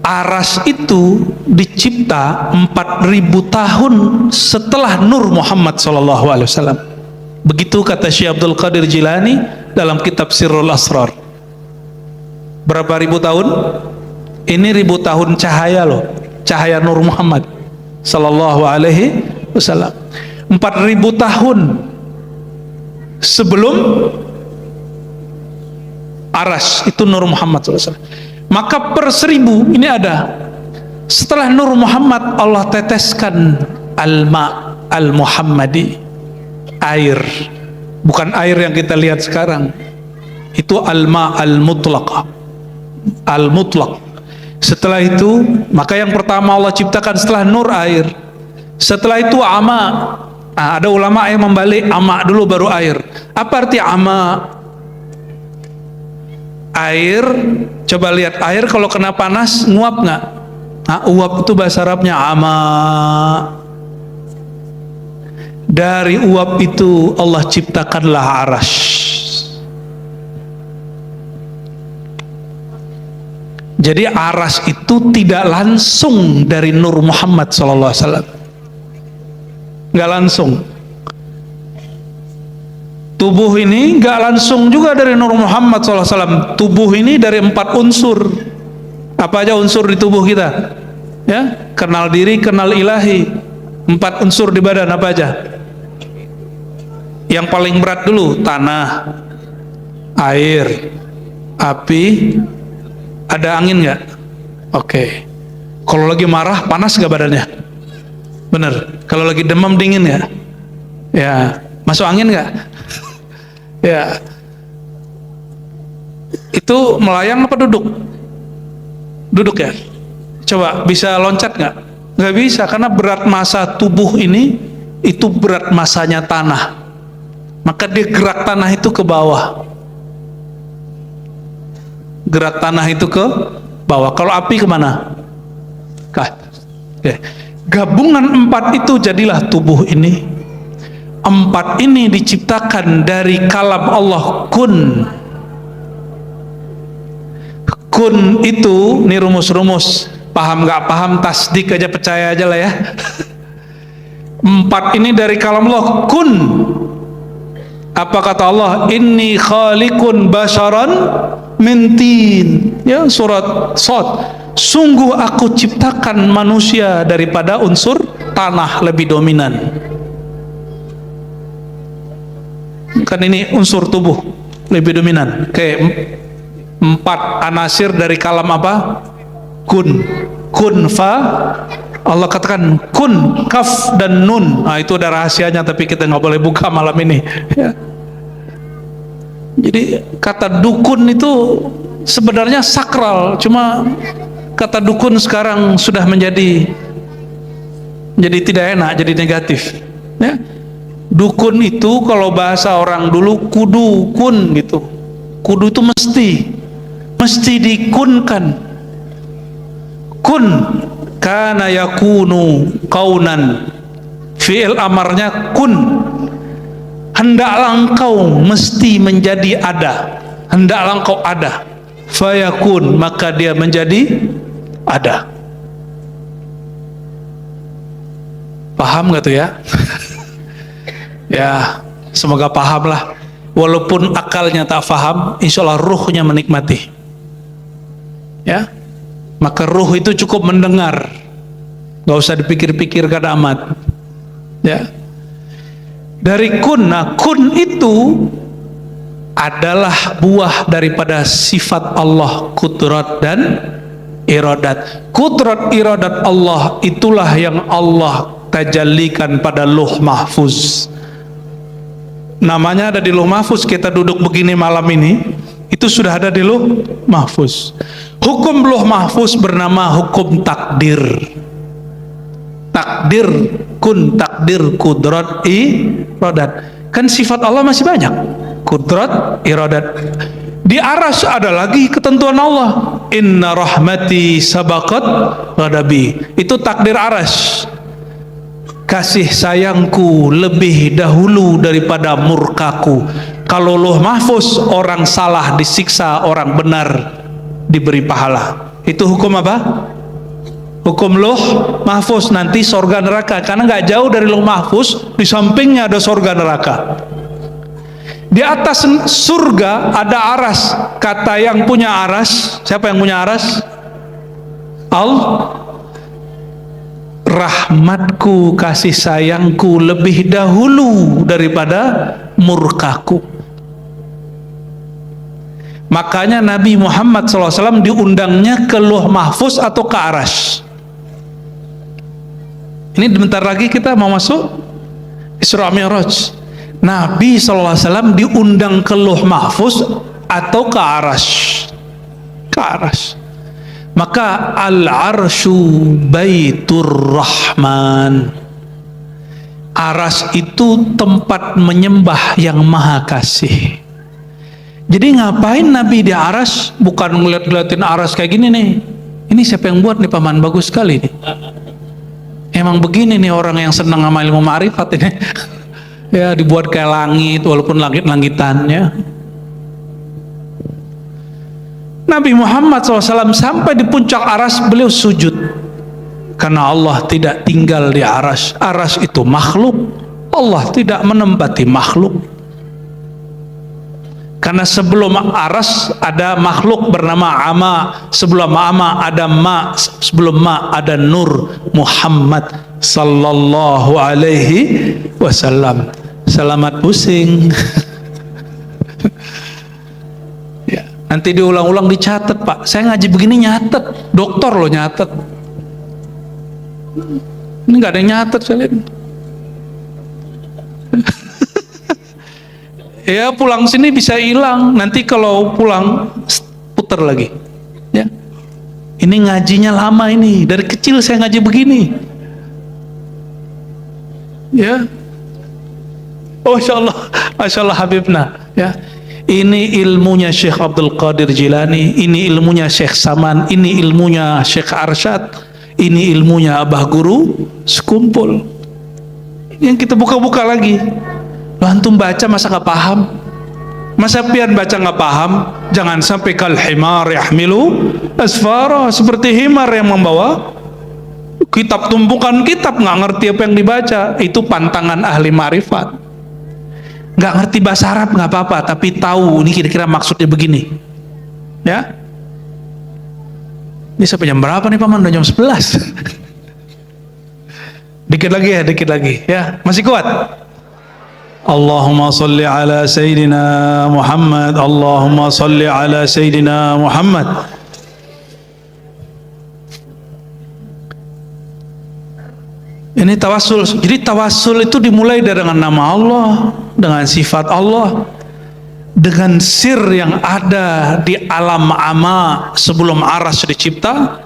Arash itu dicipta 4000 tahun setelah Nur Muhammad SAW. Begitu kata Syekh Abdul Qadir Jilani dalam kitab Sirrul Asrar. Berapa ribu tahun? Ini ribu tahun cahaya loh, cahaya Nur Muhammad sallallahu alaihi wasallam. 4000 tahun sebelum aras itu Nur Muhammad SAW. Maka per 1000 ini ada, setelah Nur Muhammad Allah teteskan al-ma al-muhammadi, air, bukan air yang kita lihat sekarang, itu al-ma al-mutlaq. Setelah itu, maka yang pertama Allah ciptakan setelah nur, air. Setelah itu ama. Nah, ada ulama yang membalik, ama dulu baru air. Apa arti ama? Air, coba lihat air kalau kena panas nguap nggak? Nah, uap itu bahasa Arabnya ama. Dari uap itu Allah ciptakanlah arash. Jadi arash itu tidak langsung dari Nur Muhammad SAW, nggak langsung. Tubuh ini nggak langsung juga dari Nur Muhammad SAW. Tubuh ini dari 4 unsur. Apa aja unsur di tubuh kita? Ya, kenal diri, kenal ilahi. 4 unsur di badan apa aja? Yang paling berat dulu, tanah, air, api, ada angin nggak? Oke. Kalau lagi marah, panas nggak badannya? Bener. Kalau lagi demam, dingin nggak? Ya. Masuk angin nggak? Ya. Itu melayang apa duduk? Duduk ya. Coba bisa loncat nggak? Nggak bisa, karena berat massa tubuh ini itu berat massanya tanah. Maka dia gerak tanah itu ke bawah. Gerak tanah itu ke bawah. Kalau api kemana? Ke atas. Oke. Gabungan 4 itu jadilah tubuh ini. 4 ini diciptakan dari kalam Allah, kun. Kun itu, ini rumus-rumus, paham nggak paham, tasdik aja, percaya aja lah ya. 4 ini dari kalam Allah, kun. Apa kata Allah? Inni khaliqun basharan min tin. Ya, surat Shad. sungguh aku ciptakan manusia daripada unsur tanah lebih dominan. Kan ini unsur tubuh lebih dominan. Kayak 4 anasir dari kalam apa? Kun fa. Allah katakan kun, kaf dan nun. Nah, itu ada rahasianya, tapi kita nggak boleh buka malam ini. Ya. Jadi kata dukun itu sebenarnya sakral, cuma kata dukun sekarang sudah menjadi tidak enak, jadi negatif. Ya. Dukun itu kalau bahasa orang dulu kudu kun gitu. Kudu itu mesti dikunkan. Kun kana yakunu kaunan, fi'il amarnya kun, hendaklah engkau mesti menjadi ada, hendaklah engkau ada, fayakun, maka dia menjadi ada. Paham gak tuh ya? Ya, semoga paham lah. Walaupun akalnya tak paham, insya Allah ruhnya menikmati. Ya, maka ruh itu cukup mendengar, gak usah dipikir-pikirkan amat. Ya, dari kun. Nah, kun itu adalah buah daripada sifat Allah, kudrat dan iradat. Kudrat iradat Allah itulah yang Allah tajallikan pada Lauh Mahfuz. Namanya ada di Lauh Mahfuz. Kita duduk begini malam ini, itu sudah ada di Lauh Mahfuz. Hukum Lauh Mahfuz bernama hukum takdir. Takdir kun, takdir kudrat, iradat. Kan sifat Allah masih banyak, kudrat, iradat. Di aras ada lagi ketentuan Allah, inna rahmati sabaqat ghadabi. Itu takdir aras. Kasih sayangku lebih dahulu daripada murkaku. Kalau Lauh Mahfuz, orang salah disiksa, orang benar diberi pahala. Itu hukum apa? Hukum Lauh Mahfuz. Nanti sorga neraka, karena nggak jauh dari Lauh Mahfuz, di sampingnya ada sorga neraka. Di atas surga ada aras. Kata yang punya aras, siapa yang punya aras? Allah. Rahmatku, kasih sayangku lebih dahulu daripada murkaku. Makanya Nabi Muhammad SAW diundangnya ke Lauh Mahfuz atau ke aras. Ini bentar lagi kita mau masuk Isra Mi'raj. Nabi SAW diundang ke Lauh Mahfuz atau ke aras. Ke aras. Maka al-arsyu baitur rahman. Aras itu tempat menyembah yang maha kasih. Jadi ngapain Nabi di aras? Bukan ngeliat-ngeliatin aras kayak gini nih. Ini siapa yang buat nih, paman? Bagus sekali nih. Emang begini nih orang yang senang sama ilmu ma'rifat ini. Ya, dibuat kayak langit, walaupun langit-langitannya. Nabi Muhammad SAW sampai di puncak aras, beliau sujud. Karena Allah tidak tinggal di aras. Aras itu makhluk. Allah tidak menempati makhluk. Karena sebelum aras ada makhluk bernama ama. Sebelum ama ada ma. Sebelum ma ada nur Muhammad sallallahu alaihi wasallam. Selamat pusing. Ya, nanti diulang-ulang dicatat, Pak. Saya ngaji begini nyatet. Dokter loh nyatet. Ini nggak ada yang nyatet saya lihat. Ya, pulang sini bisa hilang. Nanti kalau pulang putar lagi. Ya. Ini ngajinya lama ini. Dari kecil saya ngaji begini. Ya. Oh, Masya Allah Habibna. Ya. Ini ilmunya Syekh Abdul Qadir Jilani, ini ilmunya Syekh Saman, ini ilmunya Syekh Arsyad, ini ilmunya Abah Guru sekumpul. Yang kita buka-buka lagi. Loh, antum baca masa nggak paham? Masa pian baca nggak paham? Jangan sampai kal himar yahmilu asfara, seperti himar yang membawa kitab, tumpukan kitab, nggak ngerti apa yang dibaca. Itu pantangan ahli marifat. Nggak ngerti bahasa Arab nggak apa-apa, tapi tahu ini kira-kira maksudnya begini. Ya. Ini sampai jam berapa nih Paman? Udah jam 11. Dikit lagi ya, dikit lagi. Ya, masih kuat? Allahumma salli ala Sayyidina Muhammad. Allahumma salli ala Sayyidina Muhammad. Ini tawassul. Jadi tawassul itu dimulai dengan nama Allah, dengan sifat Allah, dengan sir yang ada di alam ama sebelum aras dicipta,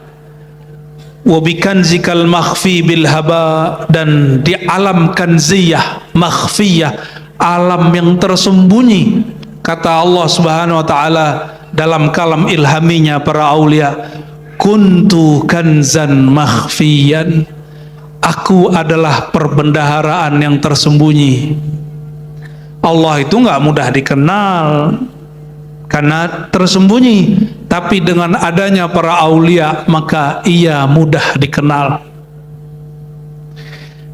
wabikanzikal makhfi bil haba, dan di alam kanziyah makhfiyah, alam yang tersembunyi. Kata Allah Subhanahu wa taala dalam kalam ilhaminya para aulia, kuntu kanzan makhfiyan, aku adalah perbendaharaan yang tersembunyi. Allah itu nggak mudah dikenal karena tersembunyi, tapi dengan adanya para aulia maka ia mudah dikenal.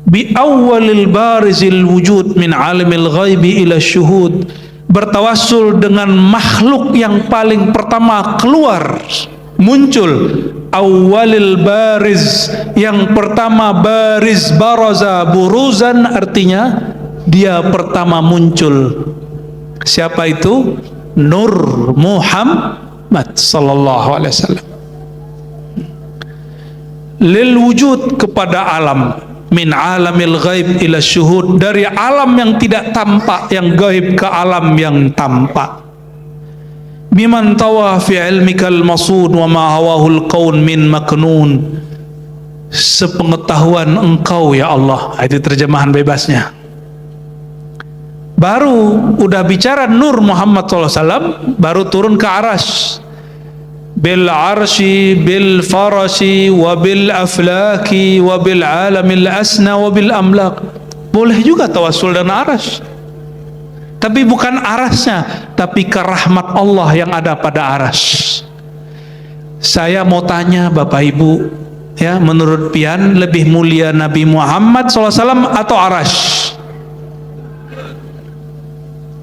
Bi awwalil barizil wujud min alimil ghaibi ila syuhud, bertawassul dengan makhluk yang paling pertama keluar muncul. Awwalil bariz, yang pertama bariz, baraza buruzan, artinya dia pertama muncul. Siapa itu? Nur Muhammad sallallahu alaihi wasallam. Lil wujud, kepada alam, min alamil ghaib ila syuhud, dari alam yang tidak tampak yang gaib ke alam yang tampak. Biman tawa fi ilmikal masud wa ma hawahul qaun min maknun, sepengetahuan engkau ya Allah. Itu terjemahan bebasnya. Baru udah bicara Nur Muhammad SAW, baru turun ke aras. Bil arshi, bil farasi, wa bil aflaki, wa bil alamil asna, wa bil amlak. Boleh juga tawassul dengan aras, tapi bukan arasnya, tapi ke rahmat Allah yang ada pada aras. Saya mau tanya Bapak Ibu, ya, menurut pian lebih mulia Nabi Muhammad SAW atau aras?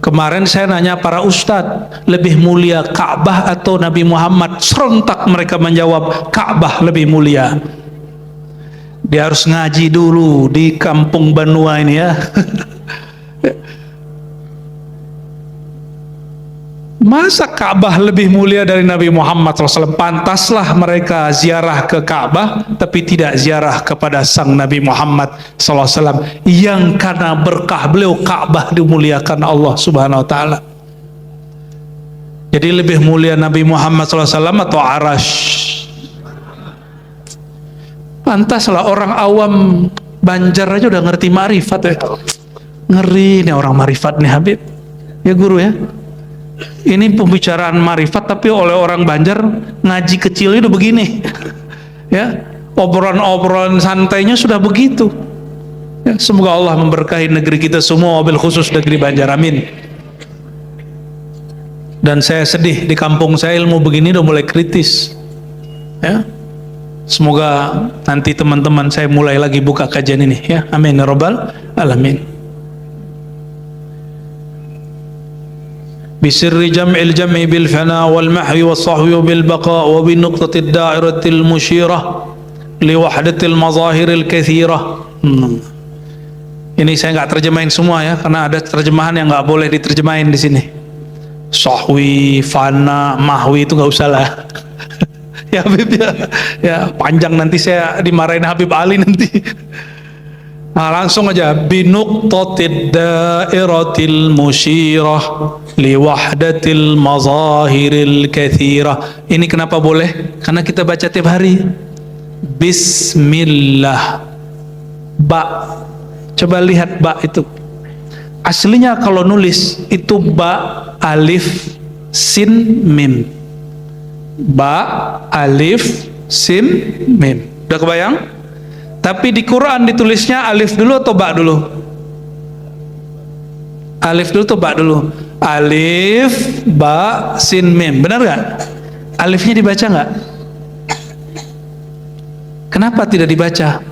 Kemarin saya nanya para ustadz, lebih mulia Ka'bah atau Nabi Muhammad? Serentak mereka menjawab, Ka'bah lebih mulia. Dia harus ngaji dulu di kampung Banua ini ya. Masa Ka'bah lebih mulia dari Nabi Muhammad SAW? Pantaslah mereka ziarah ke Ka'bah, tapi tidak ziarah kepada sang Nabi Muhammad SAW, yang karena berkah beliau Ka'bah dimuliakan Allah Subhanahu Wa Taala. Jadi lebih mulia Nabi Muhammad SAW atau arash? Pantaslah orang awam Banjar aja udah ngerti marifat ya. Ngeri nih orang marifat nih Habib. Ya guru ya. Ini pembicaraan marifat tapi oleh orang Banjar ngaji kecil itu begini. Ya, obrolan-obrolan santainya sudah begitu. Ya, semoga Allah memberkahi negeri kita semua, wabil khusus negeri Banjar, amin. Dan saya sedih di kampung saya ilmu begini udah mulai kritis. Ya. Semoga nanti teman-teman saya mulai lagi buka kajian ini ya. Amin ya rabbal alamin. Bisirri jam'il jam'i bil fana wal mahwi was sahwi bil baqa wa bi nuqtatid da'iratil musyirah li wahdatil mazahiril katsirah. Ini saya nggak terjemahin semua ya, karena ada terjemahan yang nggak boleh diterjemahin di sini. Sahwi, fana, mahwi itu nggak usah lah. Ya Habib ya, ya panjang nanti saya dimarahin Habib Ali nanti. Nah, langsung aja, binuqtatid da'iratil musyirah li wahdatil mazahiril katsirah. Ini kenapa boleh? Karena kita baca tiap hari. Bismillah. Ba. Coba lihat ba itu. Aslinya kalau nulis itu ba alif sin mim. Ba alif sin mim. Udah kebayang? Tapi di Quran ditulisnya alif dulu atau ba dulu? Alif dulu atau ba dulu? Alif, ba, sin, mim. Benar nggak? Alifnya dibaca nggak? Kenapa tidak dibaca?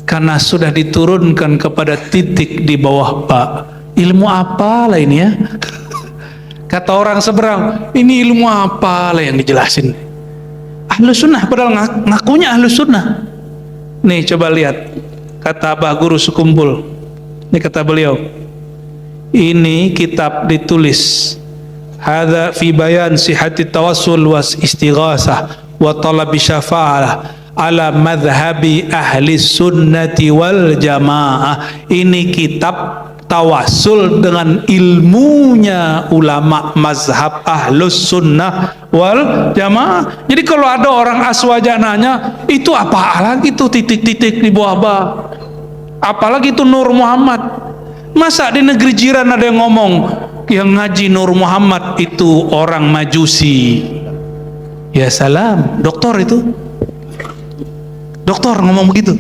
Karena sudah diturunkan kepada titik di bawah ba. Ilmu apa lah ini ya? Kata orang seberang, ini ilmu apa lah yang dijelasin? Ahlus sunnah, padahal ngakunya ahlus sunnah. Nih coba lihat kata Abah Guru Sukumpul, ini kata beliau, ini kitab ditulis hadza fi bayan sihhati tawassul was istighasah wa talabi syafa'ah ala madhhabi ahli sunnati wal jamaah. Ini kitab tawasul dengan ilmunya ulama mazhab ahlus sunnah wal jamaah. Jadi kalau ada orang aswaja nanya, itu apa lagi itu titik-titik di bawah bah, apalagi itu Nur Muhammad. Masa di negeri jiran ada yang ngomong yang ngaji Nur Muhammad itu orang Majusi? Ya salam, doktor itu, doktor ngomong begitu,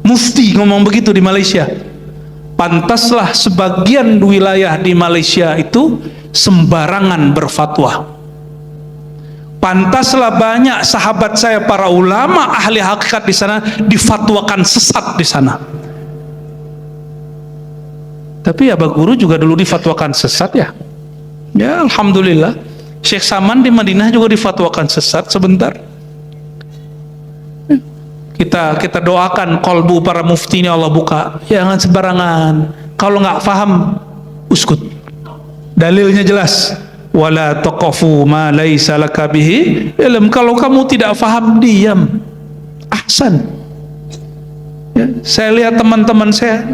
mufti ngomong begitu di Malaysia. Pantaslah sebagian wilayah di Malaysia itu sembarangan berfatwa. Pantaslah banyak sahabat saya para ulama ahli hakikat di sana difatwakan sesat di sana. Tapi Abah Guru juga dulu difatwakan sesat ya. Ya alhamdulillah. Syekh Saman di Madinah juga difatwakan sesat sebentar. Kita doakan kolbu para mufti ini Allah buka, jangan sembarangan. Kalau nggak paham, uskut. Dalilnya jelas. Wala taqafu ma laisa laka bihi ilm. Kalau kamu tidak paham, diam. Ahsan. Ya, saya lihat teman-teman saya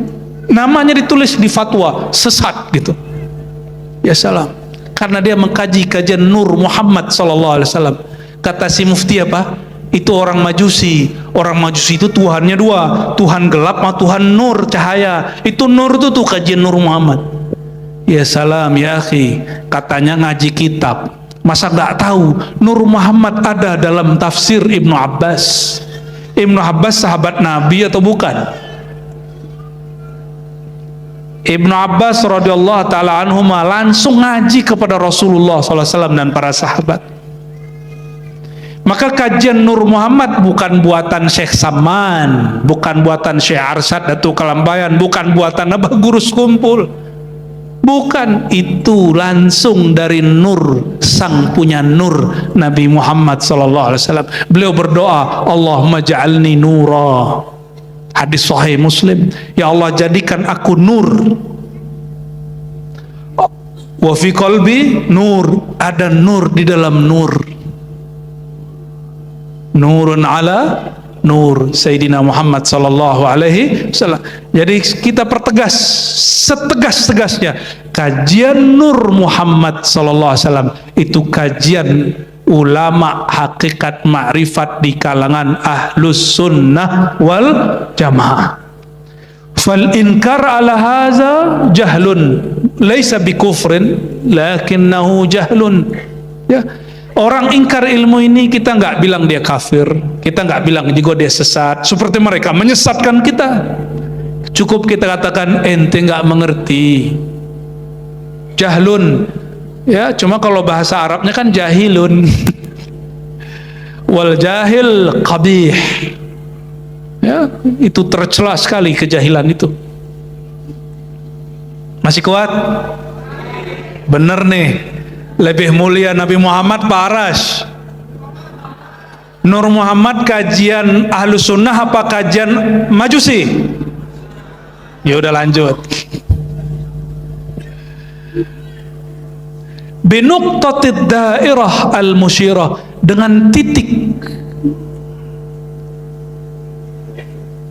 namanya ditulis di fatwa sesat gitu. Ya salam. Karena dia mengkaji kajian Nur Muhammad sallallahu alaihi wasallam. Kata si mufti apa? Itu orang Majusi. Orang Majusi itu Tuhannya dua, Tuhan gelap sama Tuhan nur, cahaya. Itu nur itu tuh kajian Nur Muhammad. Ya salam ya akhi, katanya ngaji kitab, masa nggak tahu Nur Muhammad ada dalam tafsir Ibnu Abbas? Ibnu Abbas sahabat Nabi atau bukan? Ibnu Abbas radhiyallahu taala anhuma langsung ngaji kepada Rasulullah SAW dan para sahabat. Maka kajian Nur Muhammad bukan buatan Syekh Saman, bukan buatan Syekh Arsyad Datuk Kalambayan, bukan buatan Abah Guru Sukumpul. Bukan, itu langsung dari Nur, sang punya Nur, Nabi Muhammad sallallahu alaihi wasallam. Beliau berdoa, Allahumma ja'alni nura. Hadis sahih Muslim, ya Allah jadikan aku nur. Wa fi qalbi nur, ada nur di dalam nur. Nurun ala nur Sayyidina Muhammad sallallahu alaihi wasallam. Jadi kita pertegas setegas-tegasnya, kajian Nur Muhammad sallallahu alaihi wasallam itu kajian ulama hakikat ma'rifat di kalangan ahlus sunnah wal jamaah. Fal inkar ala haza jahlun laisa bikufrin lakinnahu jahlun. Ya, orang ingkar ilmu ini kita nggak bilang dia kafir, kita nggak bilang juga dia sesat seperti mereka menyesatkan kita. Cukup kita katakan ente nggak mengerti, jahlun. Ya, cuma kalau bahasa Arabnya kan jahilun. Wal jahil qabih. Ya, itu tercela sekali kejahilan itu. Masih kuat? Bener nih. Lebih mulia Nabi Muhammad Pak Arash. Nur Muhammad kajian Ahlus Sunnah apa kajian Majusi? Ya udah lanjut. Binuqtatid dairah al-musyirah, dengan titik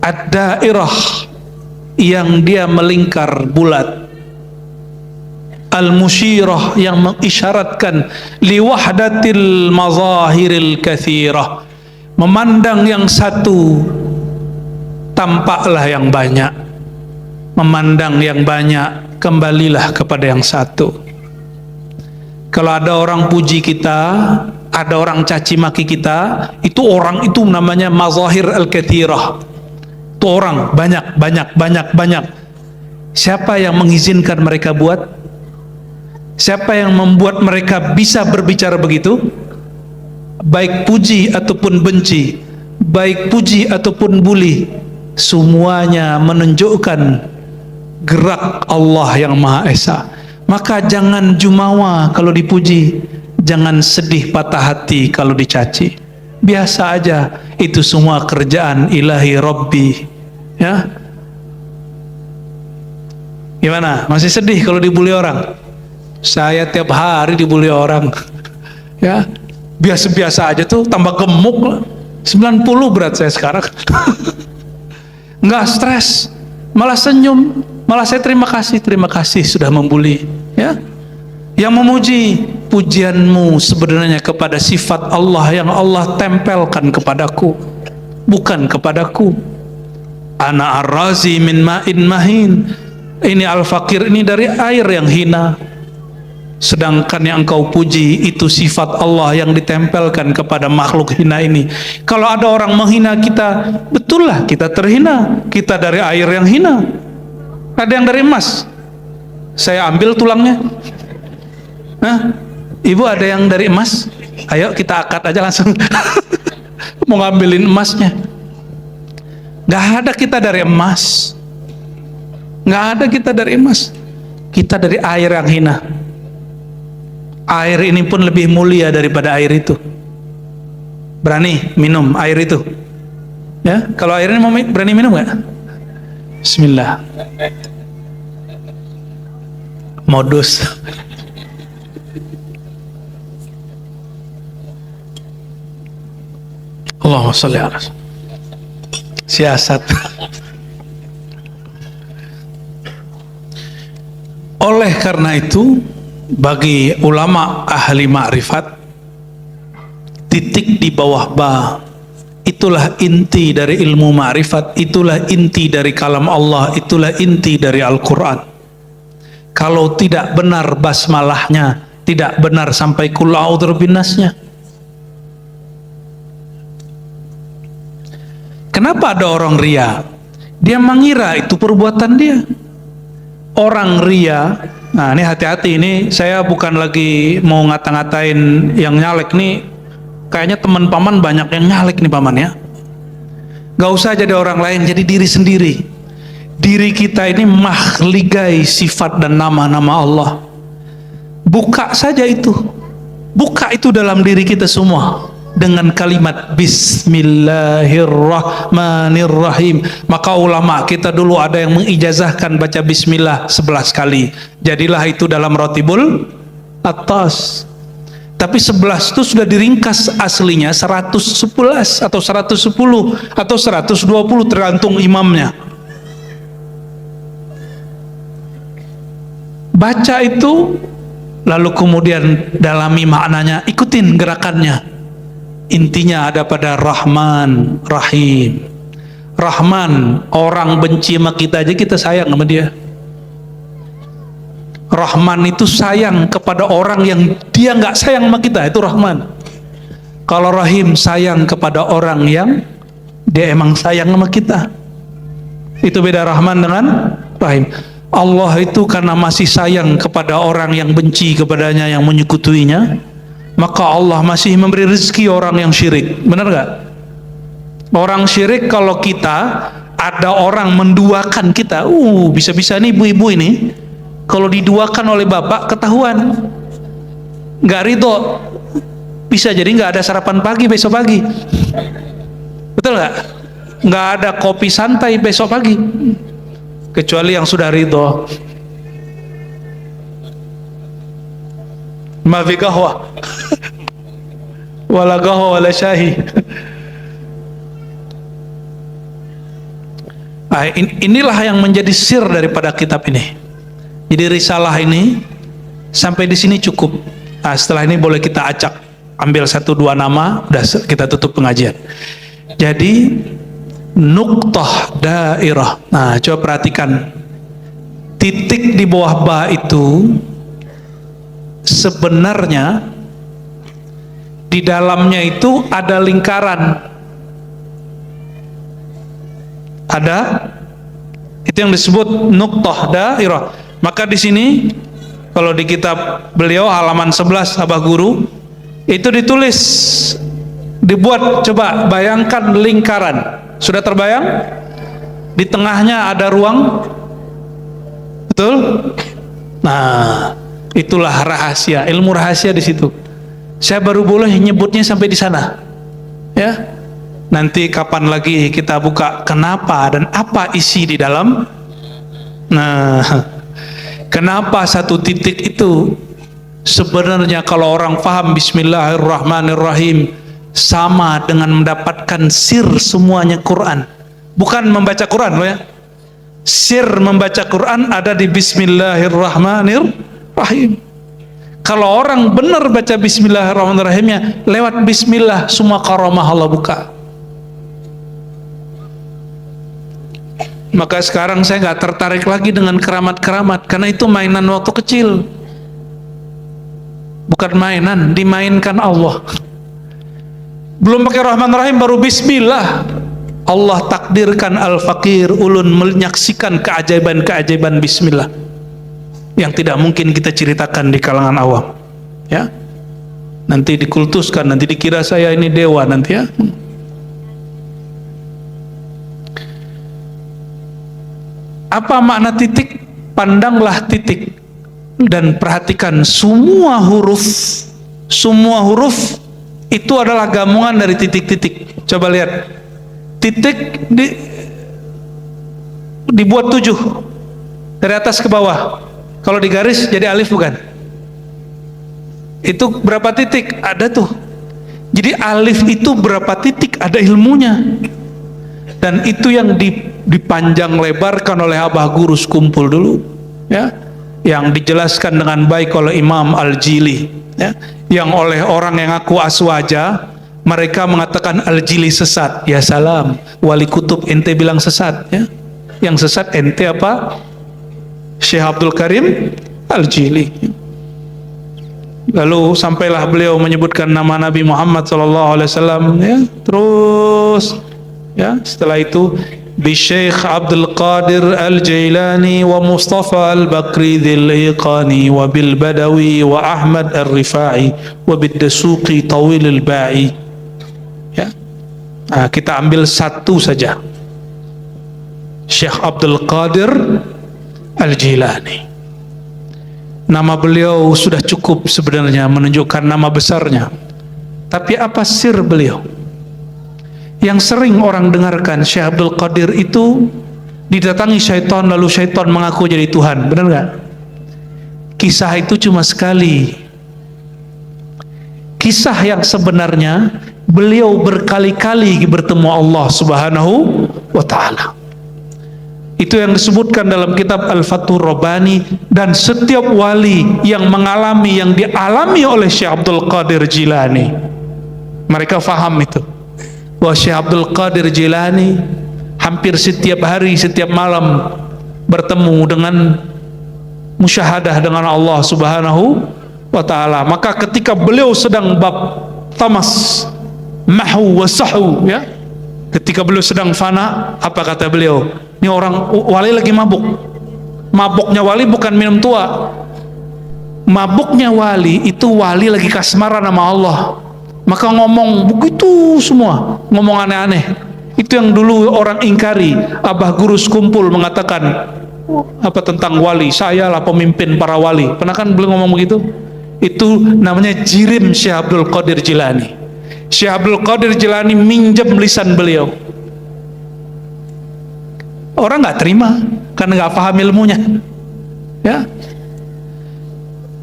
ad-dairah yang dia melingkar bulat, al-musyirah yang mengisyaratkan liwahdatil mazahiril kathirah, memandang yang satu tampaklah yang banyak, memandang yang banyak kembalilah kepada yang satu. Kalau ada orang puji kita, ada orang caci maki kita, itu orang itu namanya mazahir al-kathirah. Itu orang banyak. Siapa yang mengizinkan mereka buat? Siapa yang membuat mereka bisa berbicara begitu? Baik puji ataupun benci, baik puji ataupun bully, semuanya menunjukkan gerak Allah yang Maha Esa. Maka jangan jumawa kalau dipuji, jangan sedih patah hati kalau dicaci. biasa aja, itu semua kerjaan ilahi Rabbi. Ya, gimana? Masih sedih kalau dibully orang? Saya tiap hari dibully orang. Ya, biasa-biasa aja tuh, tambah gemuk. 90 berat saya sekarang. Nggak stres, malah senyum, malah saya terima kasih sudah membuli. Ya, yang memuji, pujianmu sebenarnya kepada sifat Allah yang Allah tempelkan kepadaku, bukan kepadaku. Ana ar-razi min ma'in mahin. Ini al-fakir, ini dari air yang hina. Sedangkan yang engkau puji itu sifat Allah yang ditempelkan kepada makhluk hina ini. Kalau ada orang menghina kita, betul lah kita terhina. Kita dari air yang hina. Ada yang dari emas, saya ambil tulangnya. Hah? Ibu ada yang dari emas? Ayo kita akad aja langsung. Mau ngambilin emasnya. Gak ada kita dari emas. Gak ada kita dari emas. Kita dari air yang hina. Air ini pun lebih mulia daripada air itu. Berani minum air itu? Ya, kalau air ini mau berani minum gak? Bismillah. Modus. Allahumma sholli ala siasat. Oleh karena itu, bagi ulama ahli ma'rifat, titik di bawah ba, itulah inti dari ilmu ma'rifat, itulah inti dari kalam Allah, itulah inti dari Al-Quran. Kalau tidak benar basmalahnya, tidak benar sampai kul a'udzu binnasnya. Kenapa ada orang ria? Dia mengira itu perbuatan dia. Orang ria, nah ini hati-hati, ini saya bukan lagi mau ngata-ngatain yang nyalek nih. Kayaknya teman paman banyak yang nyalek nih paman ya. Gak usah jadi orang lain, jadi diri sendiri. Diri kita ini mahligai sifat dan nama-nama Allah. Buka saja itu. Buka itu dalam diri kita semua. Dengan kalimat Bismillahirrahmanirrahim. Maka ulama kita dulu ada yang mengijazahkan baca Bismillah 11 kali. Jadilah itu dalam Rotibul Atas. Tapi 11 itu sudah diringkas aslinya 111 atau 110 atau 120 tergantung imamnya. Baca itu, lalu kemudian dalami maknanya, ikutin gerakannya. Intinya ada pada Rahman, Rahim. Rahman, orang benci sama kita aja kita sayang sama dia. Rahman itu sayang kepada orang yang dia nggak sayang sama kita, itu Rahman. Kalau Rahim, sayang kepada orang yang dia emang sayang sama kita. Itu beda Rahman dengan Rahim. Allah itu karena masih sayang kepada orang yang benci kepadanya, yang menyekutuinya, maka Allah masih memberi rezeki orang yang syirik. Benar gak? Orang syirik, kalau kita ada orang menduakan kita, bisa-bisa nih ibu-ibu ini kalau diduakan oleh bapak ketahuan nggak ridho, bisa jadi nggak ada sarapan pagi besok pagi. Betul nggak? Nggak ada kopi santai besok pagi, kecuali yang sudah ridho. Ma fi qahwa wala qahwa wala syahi. Inilah yang menjadi sir daripada kitab ini. Jadi risalah ini sampai di sini cukup. Nah, setelah ini boleh kita acak, ambil 1-2 nama, udah kita tutup pengajian. Jadi nuqtah dairah. Nah, coba perhatikan, titik di bawah ba itu sebenarnya di dalamnya itu ada lingkaran. Ada, itu yang disebut nuqtah dairah. Maka di sini kalau di kitab beliau halaman 11 Abah Guru itu ditulis, dibuat, coba bayangkan lingkaran. Sudah terbayang? Di tengahnya ada ruang. Betul? Nah, itulah rahasia, ilmu rahasia di situ. Saya baru boleh nyebutnya sampai di sana. Ya, nanti kapan lagi kita buka kenapa dan apa isi di dalam. Nah, kenapa satu titik itu sebenarnya kalau orang paham Bismillahirrahmanirrahim sama dengan mendapatkan sir semuanya Quran. Bukan membaca Quran loh ya. Sir membaca Quran ada di Bismillahirrahmanirrahim. Kalau orang benar baca Bismillahirrahmanirrahimnya, lewat Bismillah semua karamah Allah buka. Maka sekarang saya nggak tertarik lagi dengan keramat-keramat, karena itu mainan waktu kecil. Bukan mainan, dimainkan Allah. Belum pakai Rahman Rahim baru Bismillah. Allah takdirkan al-fakir ulun menyaksikan keajaiban-keajaiban Bismillah yang tidak mungkin kita ceritakan di kalangan awam. Ya, nanti dikultuskan, nanti dikira saya ini dewa nanti ya. Apa makna titik? Pandanglah titik dan perhatikan semua huruf itu adalah gabungan dari titik-titik. Coba lihat, titik dibuat 7 dari atas ke bawah. Kalau digaris jadi alif bukan? Itu berapa titik? Ada tuh. Jadi alif itu berapa titik? Ada ilmunya. Dan itu yang dipanjang lebarkan oleh Abah Guru Skumpul dulu, ya, yang dijelaskan dengan baik oleh Imam Al-Jili, ya, yang oleh orang yang aku aswaja mereka mengatakan Al-Jili sesat. Ya salam, wali kutub ente bilang sesat, ya. Yang sesat ente apa? Syekh Abdul Karim Al-Jili. Lalu sampailah beliau menyebutkan nama Nabi Muhammad SAW, ya, terus, ya, setelah itu Syekh Abdul Qadir Al-Jailani wa Mustafa Al-Bakri Dzil-Iqani wa Bil Badawi wa Ahmad Ar-Rifai wa Bid Dasuqi Tawil Al-Ba'i. Ya. Nah, kita ambil satu saja. Syekh Abdul Qadir Al-Jilani. Nama beliau sudah cukup sebenarnya menunjukkan nama besarnya. Tapi apa sir beliau? Yang sering orang dengarkan, Syekh Abdul Qadir itu didatangi syaitan, lalu syaitan mengaku jadi Tuhan. Benar nggak? Kisah itu cuma sekali. Kisah yang sebenarnya beliau berkali-kali bertemu Allah Subhanahu wa Ta'ala. Itu yang disebutkan dalam kitab Al-Fathur Rabbani. Dan setiap wali yang mengalami yang dialami oleh Syekh Abdul Qadir Jilani, mereka faham itu, bahwa Syekh Abdul Qadir Jilani hampir setiap hari, setiap malam bertemu dengan musyahadah dengan Allah Subhanahu wa Ta'ala. Maka ketika beliau sedang bab tamas mahu wa sahu, ya, ketika beliau sedang fana, apa kata beliau? Ini orang wali lagi mabuk. Mabuknya wali bukan minum tua. Mabuknya wali itu wali lagi kasmaran sama Allah. Maka ngomong begitu semua, ngomong aneh-aneh. Itu yang dulu orang ingkari. Abah Guru Skumpul mengatakan apa tentang wali? Saya lah pemimpin para wali. Pernah kan beliau ngomong begitu? Itu namanya jirim Syekh Abdul Qadir Jilani. Syekh Abdul Qadir Jilani minjem lisan beliau. Orang nggak terima karena nggak paham ilmunya, ya.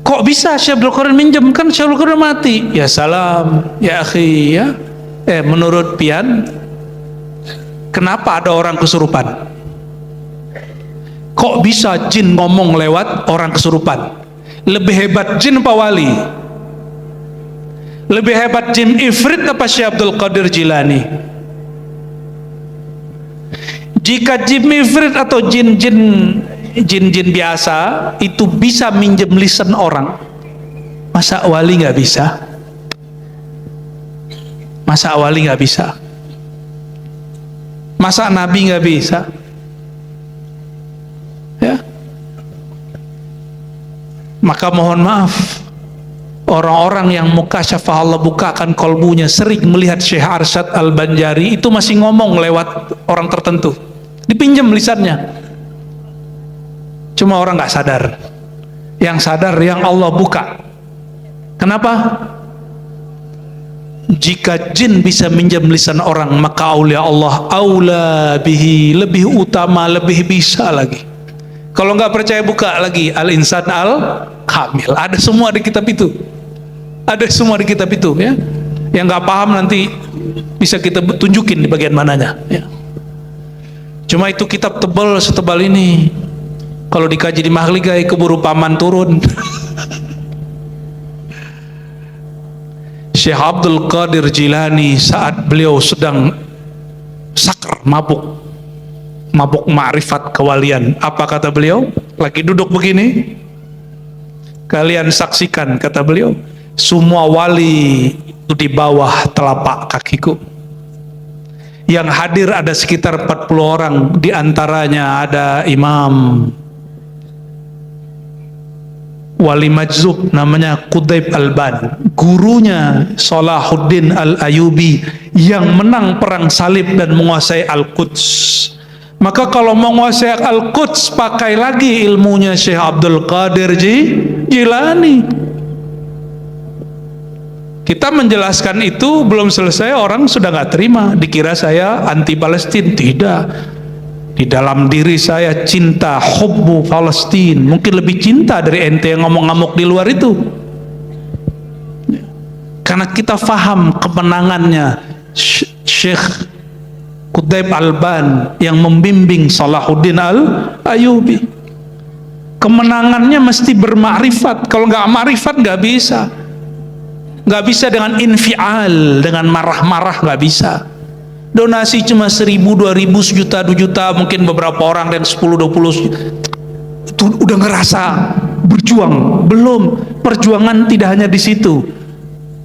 Kok bisa Syekh Abdul Qadir minjem? Kan Syekh Abdul Qadir mati. Ya salam, ya akhi, ya. Menurut pian, kenapa ada orang kesurupan? Kok bisa jin ngomong lewat orang kesurupan? Lebih hebat jin apa wali? Lebih hebat jin ifrit apa Syekh Abdul Qadir Jilani? Jika jin ifrit atau jin biasa itu bisa minjem lisan orang, masa wali nggak bisa? Masa wali nggak bisa? Masa nabi nggak bisa? Ya. Maka mohon maaf, orang-orang yang mukasyafah Allah bukakan kolbunya sering melihat Syekh Arsyad Al-Banjari itu masih ngomong lewat orang tertentu, dipinjam lisannya. Cuma orang nggak sadar. Yang sadar yang Allah buka. Kenapa? jika jin bisa minjam lisan orang, maka aulia Allah aula bihi, lebih utama, lebih bisa lagi. Kalau nggak percaya, buka lagi Al-Insan Al-Kamil, ada semua di kitab itu, ada semua di kitab itu ya. Yang nggak paham nanti bisa kita tunjukin di bagian mananya ya. Cuma itu kitab tebal setebal ini, kalau dikaji di mahligai keburu paman turun. Syekh Abdul Qadir Jilani saat beliau sedang sakar, mabuk ma'rifat kewalian, apa kata beliau? Lagi duduk begini, kalian saksikan, kata beliau, semua wali itu di bawah telapak kakiku. Yang hadir ada sekitar 40 orang, di antaranya ada Imam Wali Majzub namanya Qudayb Alban, gurunya Salahuddin Al-Ayubi yang menang perang salib dan menguasai Al-Quds. Maka kalau menguasai Al-Quds, pakai lagi ilmunya Syekh Abdul Qadir Jilani. Kita menjelaskan itu belum selesai, orang sudah nggak terima, dikira saya anti Palestina. Tidak. Di dalam diri saya cinta, hubbu Palestina, mungkin lebih cinta dari ente yang ngomong-ngamuk di luar itu. Karena kita faham kemenangannya Syekh Qudayb Alban yang membimbing Salahuddin Al-Ayubi. Kemenangannya mesti bermakrifat. Kalau nggak makrifat nggak bisa. Nggak bisa dengan infial, dengan marah-marah, nggak bisa. Donasi cuma 1.000, 2.000, sejuta, 2 juta, mungkin beberapa orang dan 10, 20 itu udah ngerasa berjuang. Belum, perjuangan tidak hanya di situ.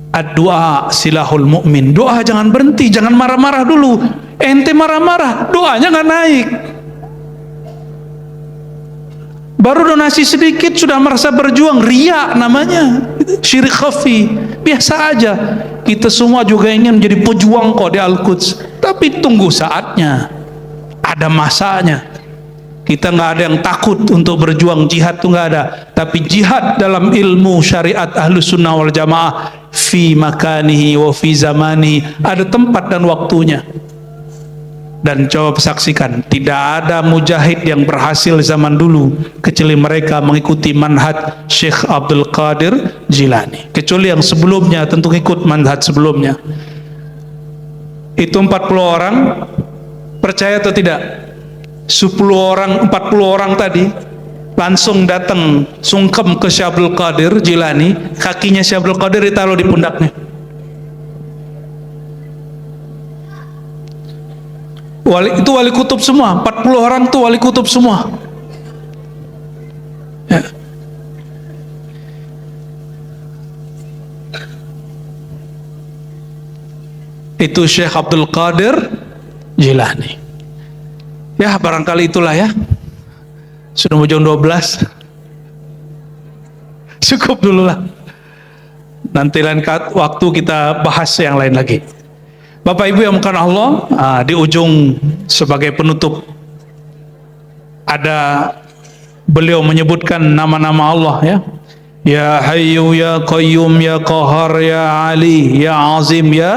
Ad-du'a silahul mu'min, doa jangan berhenti, jangan marah-marah dulu. Ente marah-marah, doanya nggak naik. Baru donasi sedikit sudah merasa berjuang, riya namanya, syirik khafi. Biasa aja, kita semua juga ingin menjadi pejuang kok di Al-Quds, tapi tunggu saatnya, ada masanya. Kita nggak ada yang takut untuk berjuang, jihad tuh nggak ada, tapi jihad dalam ilmu syariat Ahlus Sunnah wal Jamaah, fi makanihi wa fi zamanihi, ada tempat dan waktunya. Dan coba saksikan, tidak ada mujahid yang berhasil zaman dulu kecuali mereka mengikuti manhaj Syekh Abdul Qadir Jilani, kecuali yang sebelumnya tentu ikut manhaj sebelumnya. Itu 40 orang, percaya atau tidak? 10 orang, 40 orang tadi langsung datang sungkem ke Syekh Abdul Qadir Jilani, kakinya Syekh Abdul Qadir ditaruh di pundaknya. Itu wali kutub semua, 40 orang itu wali kutub semua ya. Itu Syekh Abdul Qadir Jilani ya. Barangkali itulah ya, sudah mau jam 12, cukup dulu lah, nanti lain waktu kita bahas yang lain lagi. Bapak Ibu yang dimuliakan Allah, di ujung sebagai penutup ada beliau menyebutkan nama-nama Allah ya. Ya Hayyu ya Qayyum ya Qahar ya Ali ya Azim ya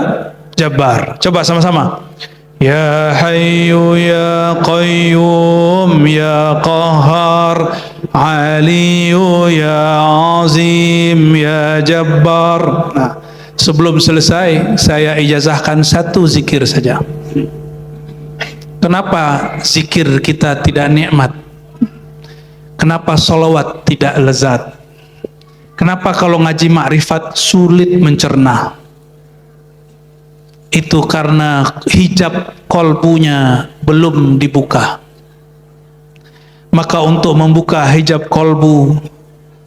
Jabbar. Coba sama-sama. Ya Hayyu ya Qayyum ya Qahar Ali ya Azim ya Jabbar. Nah, sebelum selesai saya ijazahkan satu zikir saja. Kenapa zikir kita tidak nikmat? Kenapa sholawat tidak lezat? Kenapa kalau ngaji makrifat sulit mencerna? Itu karena hijab kolbunya belum dibuka. Maka untuk membuka hijab kolbu,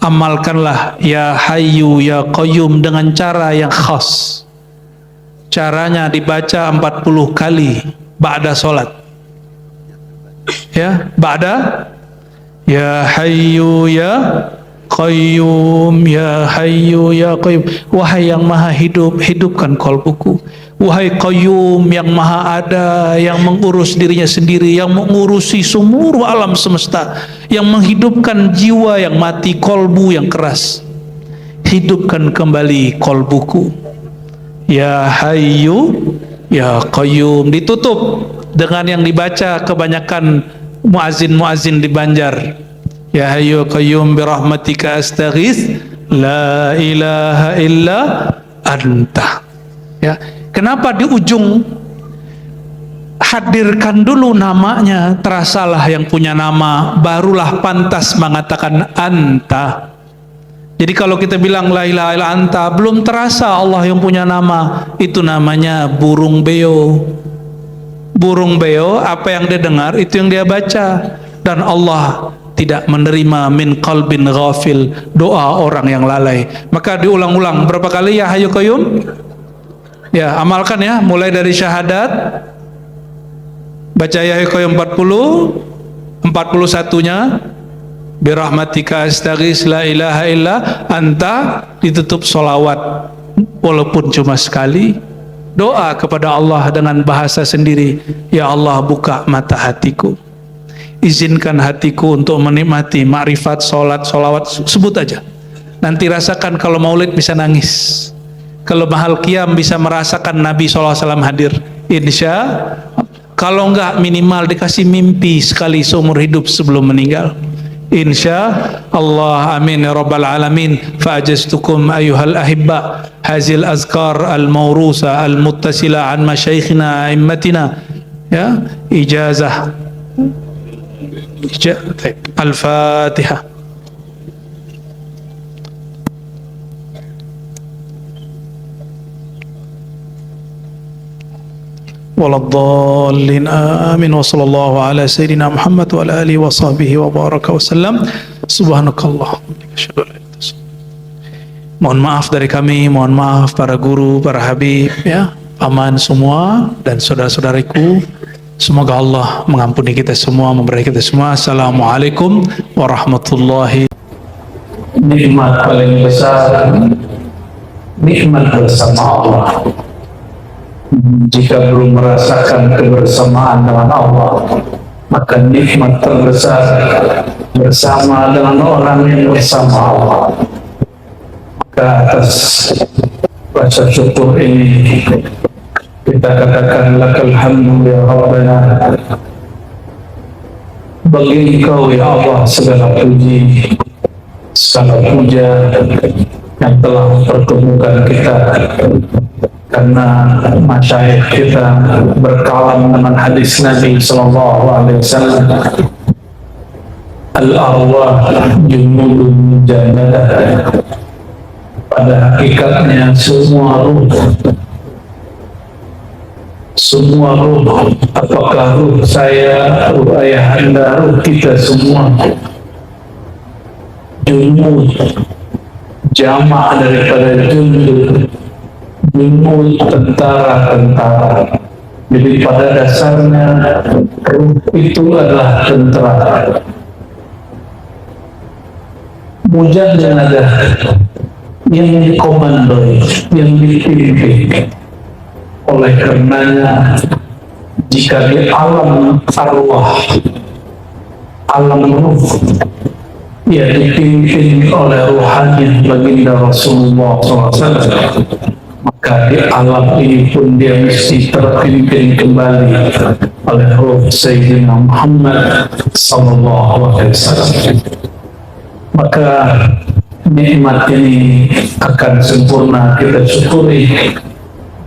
amalkanlah ya Hayyu ya Qayyum dengan cara yang khas. Caranya dibaca 40 kali ba'da sholat ya. Ba'da ya Hayyu ya Qayyum ya Hayyu ya Qayyum. Wahai yang maha hidup, hidupkan kolbuku. Wahai Qayyum yang maha ada, yang mengurus dirinya sendiri, yang mengurusi seluruh alam semesta, yang menghidupkan jiwa yang mati, kolbu yang keras, hidupkan kembali kolbuku. Ya Hayyu Ya Qayyum. Ditutup dengan yang dibaca kebanyakan muazin-muazin di Banjar. Ya Hayyu Qayyum birahmatika astaghits la ilaha illa anta. Ya, kenapa di ujung hadirkan dulu namanya, terasalah yang punya nama, barulah pantas mengatakan anta. Jadi kalau kita bilang la ilaha illa anta, belum terasa Allah yang punya nama. Itu namanya burung beo. Burung beo, apa yang dia dengar itu yang dia baca. Dan Allah tidak menerima min qalbin ghafil, doa orang yang lalai. Maka diulang-ulang berapa kali ya Hayyu Qayyum? Ya, amalkan ya, mulai dari syahadat baca ya Hayyu Qayyum 40, 41-nya birahmatika astaghits la ilaha illa anta, ditutup sholawat walaupun cuma sekali. Doa kepada Allah dengan bahasa sendiri, ya Allah buka mata hatiku, izinkan hatiku untuk menikmati makrifat, sholat, sholawat, sebut aja. Nanti rasakan kalau maulid bisa nangis, kalau mahal qiyam bisa merasakan Nabi SAW hadir, insya. Kalau enggak minimal dikasih mimpi sekali seumur hidup sebelum meninggal, insya Allah. Amin ya rabbal alamin. Fa'ajaztukum ayuhal ahibba hazil azkar al-mawrusa al-muttasila an masyaikhina a'immatina, ya, ijazah. Al-Fatihah. Waladdallin, amin. Wa sallallahu ala sayyidina Muhammad wa ala alihi wa sahbihi wa baraka wa sallam. Subhanakallah. Mohon maaf dari kami, mohon maaf para guru, para habib, ya, paman semua dan saudara-saudariku. Semoga Allah mengampuni kita semua, memberi kita semua. Assalamualaikum warahmatullahi. Nikmat paling besar, nikmat bersama Allah. Jika belum merasakan kebersamaan dengan Allah, maka nikmat terbesar bersama dengan orang yang bersama Allah. Maka atas rasa syukur ini kita katakan lakal hamdu ya Rabbana. Bagi Engkau ya Allah segala puji, segala puja yang telah mempertemukan kita, karena masyayikh kita berkalam dengan hadis Nabi sallallahu alaihi wasallam, al-arwah junudun mujannadah. Pada hakikatnya semua ruh, apakah ruh saya, ruh ayah anda, ruh kita semua, junud, jamak daripada junud, junud tentara-tentara. Jadi pada dasarnya ruh itu adalah tentara. Mujannadah yang dikomandoi, yang dipimpin. Oleh karenanya, jika di alam arwah, alam ruh, ia dipimpin oleh ruhani baginda Rasulullah SAW, maka di alam ini pun dia mesti terpimpin kembali oleh ruh Sayyidina Muhammad SAW. Maka nikmat ini akan sempurna kita syukuri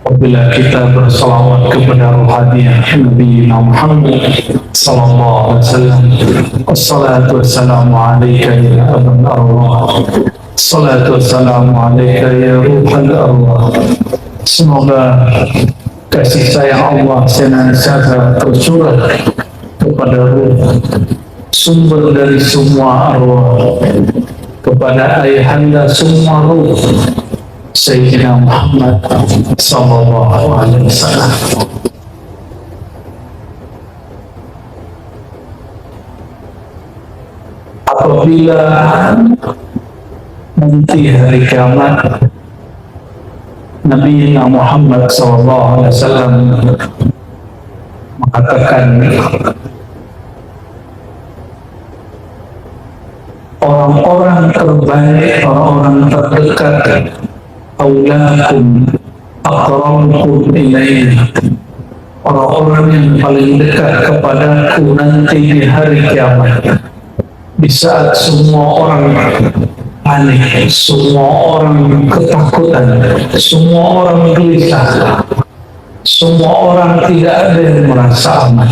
apabila kita bersalawat kepada ruhaniah Nabi Muhammad sallallahu alaihi wasallam. Wassalatu wassalamu alayka ya abul arwah, salatu wassalamu alayka ya ruhal arwah. Semoga kasih sayang Allah senantiasa tercurah kepada ruh, sumber dari semua arwah, kepada ayahanda semua ruh, Sayyidina Muhammad sallallahu alaihi wasallam. Apabila nanti hari kiamat Nabi Muhammad sallallahu alaihi wasallam mengatakan, orang-orang terbaik, orang-orang terdekat, aulakum aqrabukum ilayya, orang-orang yang paling dekat kepadaku nanti di hari kiamat, di saat semua orang panik, semua orang ketakutan, semua orang gelisah, semua orang tidak ada yang merasa aman.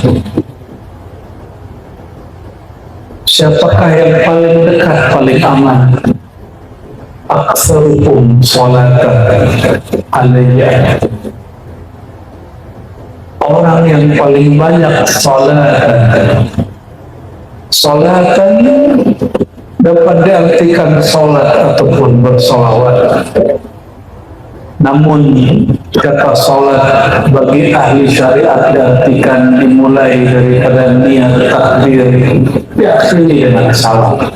Siapakah yang paling dekat, paling aman? Aktsarukum sholatan alayya, orang yang paling banyak salatan. Salatan dapat diartikan salat ataupun bersolawat. Namun kata salat bagi ahli syariat diartikan dimulai daripada niat takbir diakhiri dengan salam.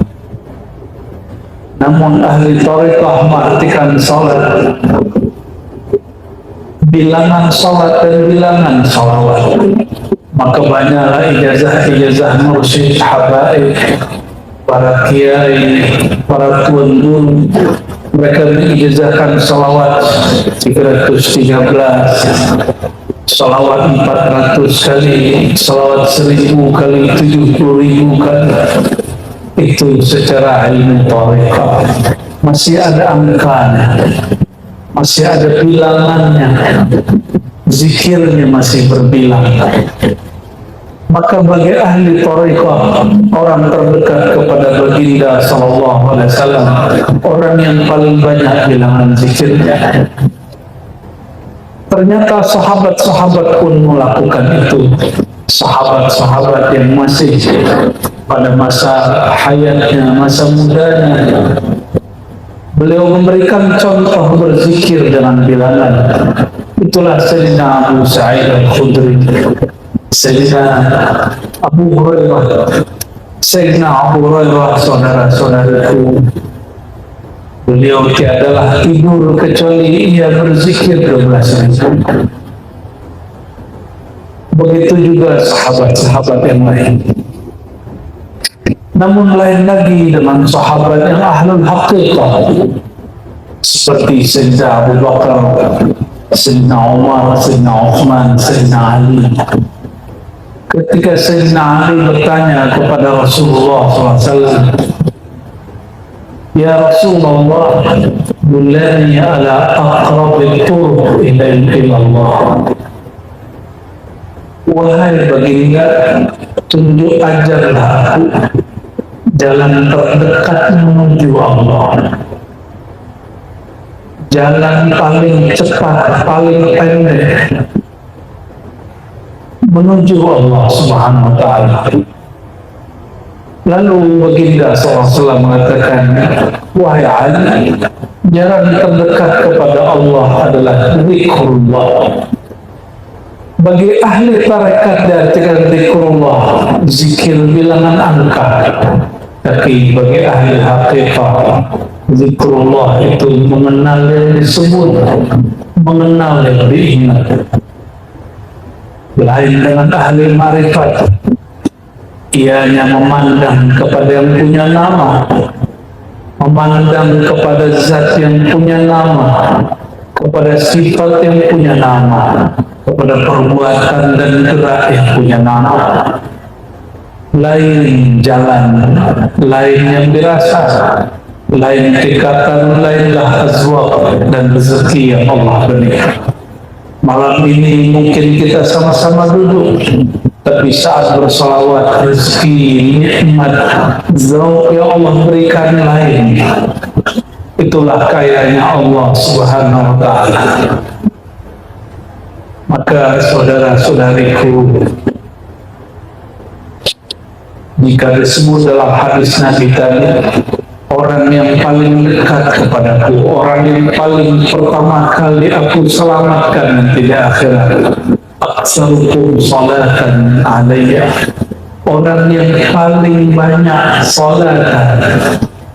Namun ahli thariqah mengartikan salat bilangan salat dan bilangan salawat. Maka banyaklah ijazah-ijazah mursyid, habaib, para kiai, para tuan guru, mereka mengijazahkan salawat 313, salawat 400 kali, salawat 1000 kali, 70.000 kali. Itu secara ilmu thariqah. Masih ada angkanya, masih ada bilangannya, zikirnya masih berbilang. Maka bagi ahli thariqah, orang terdekat kepada baginda sallallahu alaihi wasallam, orang yang paling banyak bilangan zikirnya. Ternyata sahabat-sahabat pun melakukan itu. Sahabat-sahabat yang masih pada masa hayatnya, masa mudanya, beliau memberikan contoh berzikir dengan bilangan. Itulah Sayyidina Abu Sa'id Al-Khudri, Sayyidina Abu Hurairah, Sayyidina Abu Hurairah, saudara-saudaraku. Beliau tiadalah tidur kecuali ia berzikir 12.000. Begitu juga sahabat-sahabat yang lain. Namun lain lagi dengan sahabat yang ahlul haqiqah, seperti Sayyidina Abu Bakar, Sayyidina Umar, Sayyidina Uthman, Sayyidina Ali. Ketika Sayyidina Ali bertanya kepada Rasulullah SAW, "Ya Rasulullah, dullani ala aqrabil turuq ila Allah." Wahai baginda, tunjuk ajarlah jalan terdekat menuju Allah, jalan paling cepat, paling pendek menuju Allah Subhanahu wa ta'ala. Lalu baginda SAW mengatakan, "Wahai Ali, jalan terdekat kepada Allah adalah zikrullah." Bagi ahli tarekat diartikan zikrullah, zikir bilangan angka. Tapi bagi ahli haqiqah, zikrullah itu mengenal yang disebut, mengenal yang diingat. Lain dengan ahli marifat, ianya memandang kepada yang punya nama, memandang kepada zat yang punya nama, kepada sifat yang punya nama, kepada perbuatan dan gerak yang punya nama. Lain jalan, lain yang dirasa, lain tingkatan, lainlah azwaq dan rezeki yang Allah berikan. Malam ini mungkin kita sama-sama duduk, tapi saat bersolawat, rezeki, nikmat, zauq yang Allah berikan lain. Itulah kayanya Allah Subhanahu wa ta'ala. Maka saudara-saudariku, jika disebut dalam hadis Nabi tadi, orang yang paling dekat kepadaku, orang yang paling pertama kali aku selamatkan nanti di akhirat, aktsarukum sholatan alayya, orang yang paling banyak salatan,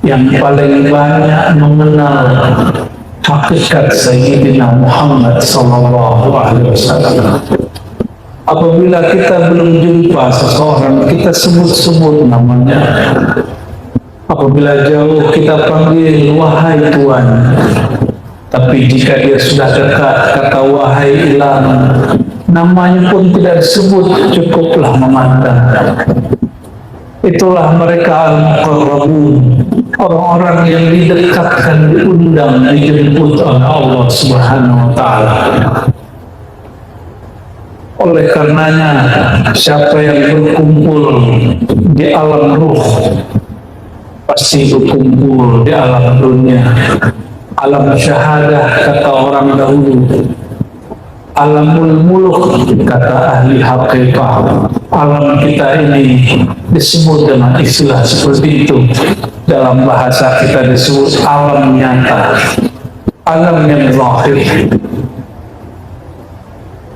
yang paling banyak mengenal hakikat Sayyidina Muhammad sallallahu alaihi wasallam. Apabila kita belum jumpa seseorang, kita sebut-sebut namanya. Apabila jauh, kita panggil wahai Tuhan. Tapi jika dia sudah dekat, kata wahai ilang, namanya pun tidak disebut, cukuplah memandang. Itulah mereka al-muqarrabun, orang-orang yang didekatkan, diundang, dijemput oleh Allah Subhanahu wa Ta'ala. Oleh karenanya, siapa yang berkumpul di alam ruh pasti berkumpul di alam dunia. Alam syahadah kata orang dahulu, alamul muluk kata ahli haqiqah. Alam kita ini disebut dengan istilah seperti itu. Dalam bahasa kita disebut alam nyata, alam yang zahir.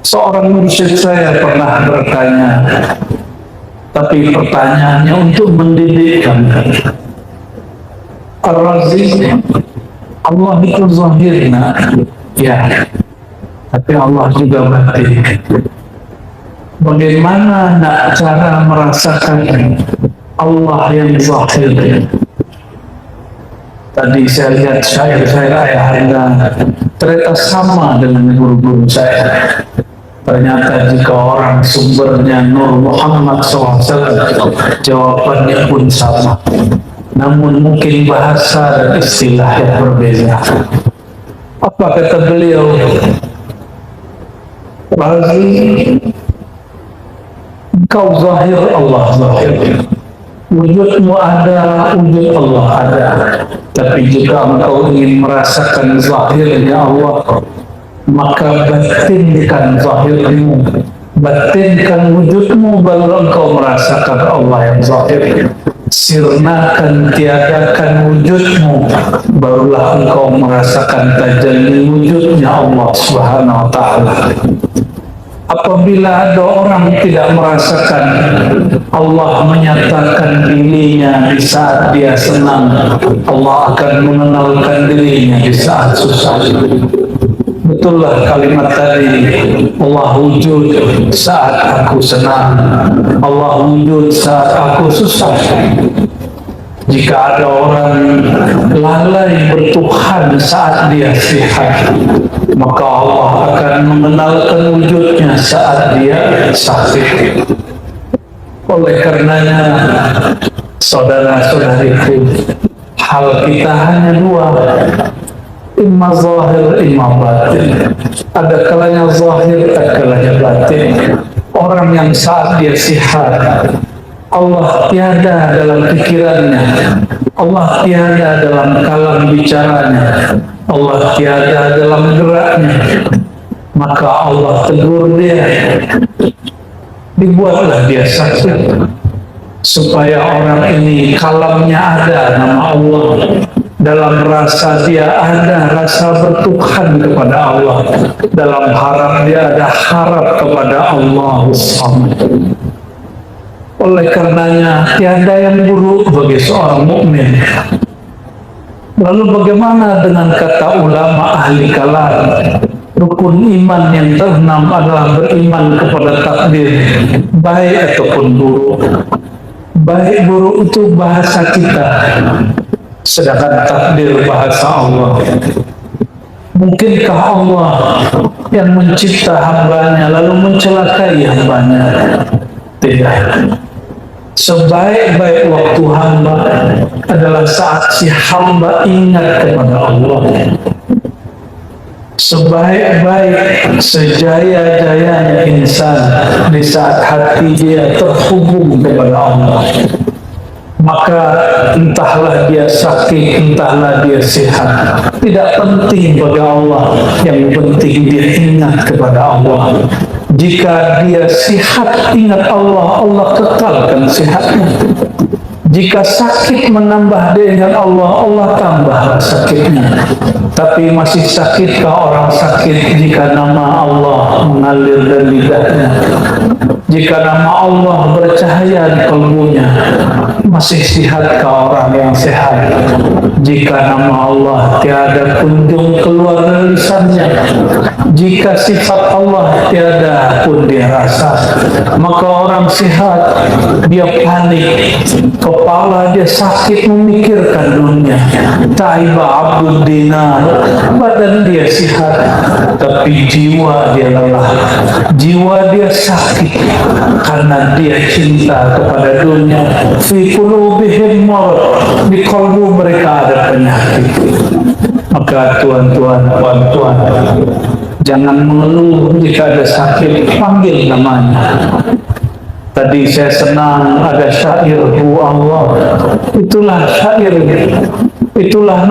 Seorang mursyid saya pernah bertanya, tapi pertanyaannya untuk mendidikkan. Ar-Razi, Allah itu zahirna, ya, tapi Allah juga batin. Bagaimana nak cara merasakan Allah yang zahir? Tadi saya lihat syair-syair ayahanda ternyata sama dengan guru-guru saya. Ternyata jika orang sumbernya Nur Muhammad SAW, jawabannya pun sama. Namun mungkin bahasa dan istilah yang berbeda. Apa kata beliau? Razi, kau zahir, Allah zahir. Wujudmu ada, wujud Allah ada. Tapi jika engkau ingin merasakan zahirnya Allah, maka batinkan zahirmu, batinkan wujudmu, baru engkau merasakan Allah yang zahir. Sirnakan, tiadakan wujudmu, barulah engkau merasakan tajalli wujudnya Allah Subhanahu wa Ta'ala. Apabila ada orang tidak merasakan Allah menyatakan dirinya di saat dia senang, Allah akan mengenalkan dirinya di saat susah. Betullah kalimat tadi, Allah wujud saat aku senang, Allah wujud saat aku susah. Jika ada orang lalai bertuhan saat dia sehat, maka Allah akan mengenalkan wujudnya saat dia sakit. Oleh karenanya, saudara-saudariku, hal kita hanya dua, imma zahir, imma batin. Ada kalanya zahir, ada kalanya batin. Orang yang saat dia sehat, Allah tiada dalam pikirannya, Allah tiada dalam kalam bicaranya, Allah tiada dalam geraknya, maka Allah tegur dia, dibuatlah dia sakit, supaya orang ini kalamnya ada nama Allah, dalam rasa dia ada rasa bertuhan kepada Allah, dalam harap dia ada harap kepada Allah Samad. Oleh karenanya tiada yang buruk bagi seorang mukmin. Lalu bagaimana dengan kata ulama ahli kalam? Rukun iman yang keenam adalah beriman kepada takdir, baik ataupun buruk. Baik buruk itu bahasa kita, sedangkan takdir bahasa Allah. Mungkinkah Allah yang mencipta hambanya lalu mencelakai hambanya? Tidak. Sebaik-baik waktu hamba adalah saat si hamba ingat kepada Allah. Sebaik-baik, sejaya-jayanya insan di saat hati dia terhubung kepada Allah. Maka entahlah dia sakit, entahlah dia sehat, tidak penting bagi Allah. Yang penting dia ingat kepada Allah. Jika dia sihat, ingat Allah, Allah kekalkan sihatnya. Jika sakit menambah dia ingat Allah, Allah tambah sakitnya. Tapi masih sakitkah orang sakit jika nama Allah mengalir dari lidahnya? Jika nama Allah bercahaya di kalbunya, masih sehatkah orang yang sehat jika nama Allah tiada kunjung keluar dari lisannya, jika sifat Allah tiada pun dia rasa? Maka orang sehat dia panik, kepala dia sakit memikirkan dunia. Taiba abdul dinar, badan dia sehat tapi jiwa dia lelah, jiwa dia sakit karena dia cinta kepada dunia. Fi qulubihim marad, di kalbu mereka ada penyakit. Maka tuan-tuan, puan-puan, jangan mengeluh jika ada sakit, panggil namanya. Tadi saya senang ada syair Hu Allah, itulah syair, itulah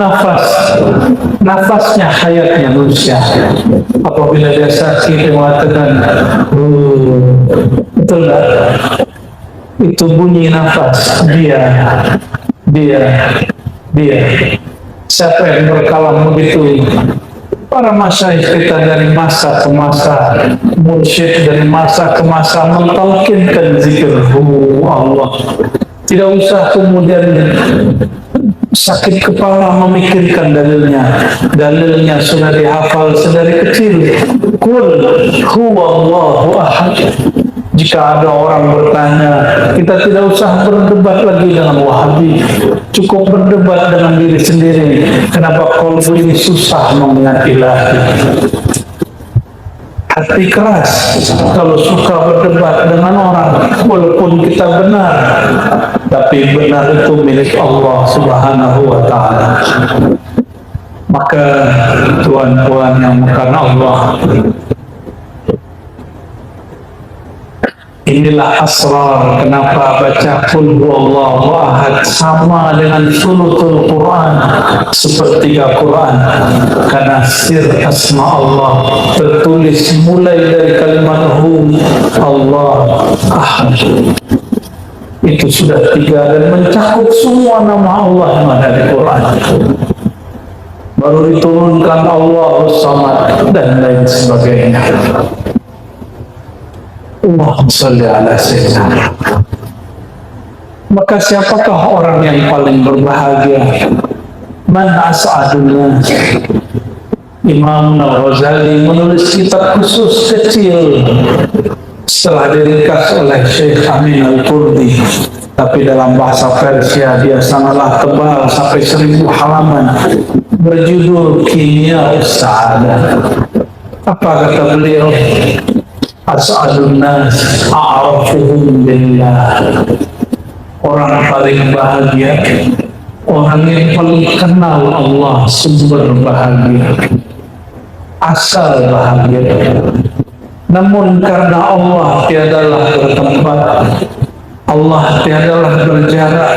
nafasnya hayatnya manusia. Apabila dia sakit dia mengatakan itulah, itu bunyi nafas dia. Siapa yang berkalam begitu? Para masyayikh kita dari masa ke masa, mursyid dari masa ke masa mentalkinkan zikir Allah. Tidak usah kemudian sakit kepala memikirkan dalilnya sudah dihafal sedari kecil. Qul huwallahu ahad. Jika ada orang bertanya, kita tidak usah berdebat lagi dengan Wahabi, cukup berdebat dengan diri sendiri. Kenapa kolbu ini susah mengingat ilahi? Hati keras kalau suka berdebat dengan orang, walaupun kita benar, tapi benar itu milik Allah Subhanahu wa Ta'ala. Maka tuan-tuan yang bukan Allah, inilah asrar kenapa baca Qul huwallahu ahad sama dengan sulutul Quran, sepertiga Quran, karena sir asma Allah tertulis mulai dari kalimat Hu Allah ahad. Itu sudah 3 dan mencakup semua nama Allah yang ada di Quran. Baru diturunkan Allahus Samad dan lain sebagainya. Allahumma shalli ala sayyidina. Maka siapakah orang yang paling berbahagia? Man as'adun nas. Imam Al-Ghazali menulis kitab khusus kecil setelah diringkas oleh Syekh Amin Al-Qurdi, tapi dalam bahasa Persia dia sangatlah tebal sampai 1000 halaman, berjudul Kimia Sa'adah. Apa kata beliau? As'adun nas a'rafuhum billah. Orang paling bahagia, orang yang paling kenal Allah, sumber bahagia, asal bahagia. Namun karena Allah tiadalah bertempat, Allah tiadalah berjarak,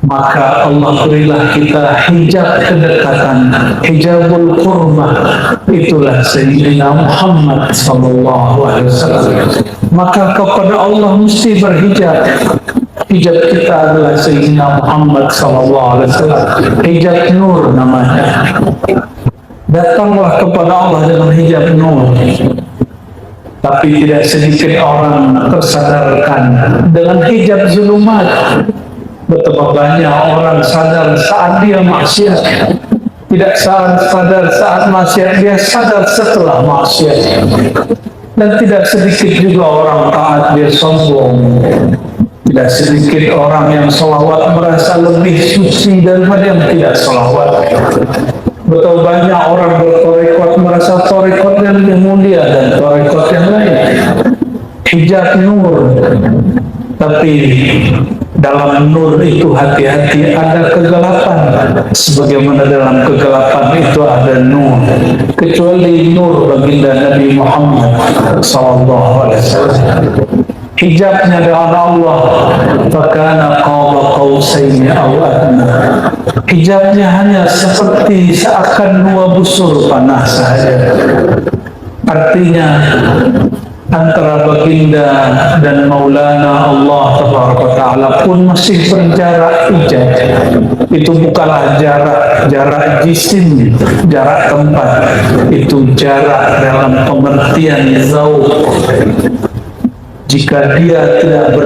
maka Allah berilah kita hijab kedekatan, hijabul qurmah. Itulah Sayyidina Muhammad sallallahu alaihi wasallam. Maka kepada Allah mesti berhijab. Hijab kita adalah Sayyidina Muhammad sallallahu alaihi wasallam. Hijab nur namanya. Datanglah kepada Allah dengan hijab nur. Tapi tidak sedikit orang tersadarkan dengan hijab zulumat. Betapa banyak orang sadar saat dia maksiat, tidak sadar saat maksiat, dia sadar setelah maksiat. Dan tidak sedikit juga orang taat dia sombong. Tidak sedikit orang yang sholawat merasa lebih suci daripada yang tidak sholawat. Betapa banyak orang bertorekot merasa torekotnya lebih mulia dan torekot yang lain. Hijab nur, tapi dalam nur itu hati-hati, ada kegelapan. Sebagaimana dalam kegelapan itu ada nur, kecuali nur baginda Nabi Muhammad SAW. Hijabnya dengan Allah, fakana qaba qausaini aw adna. Hijabnya hanya seperti seakan 2 busur panah saja. Artinya antara baginda dan Maulana Allah Ta'ala pun masih berjarak hijab. Itu bukanlah jarak jisim, jarak tempat. Itu jarak dalam pengertian zauq. Jika dia tidak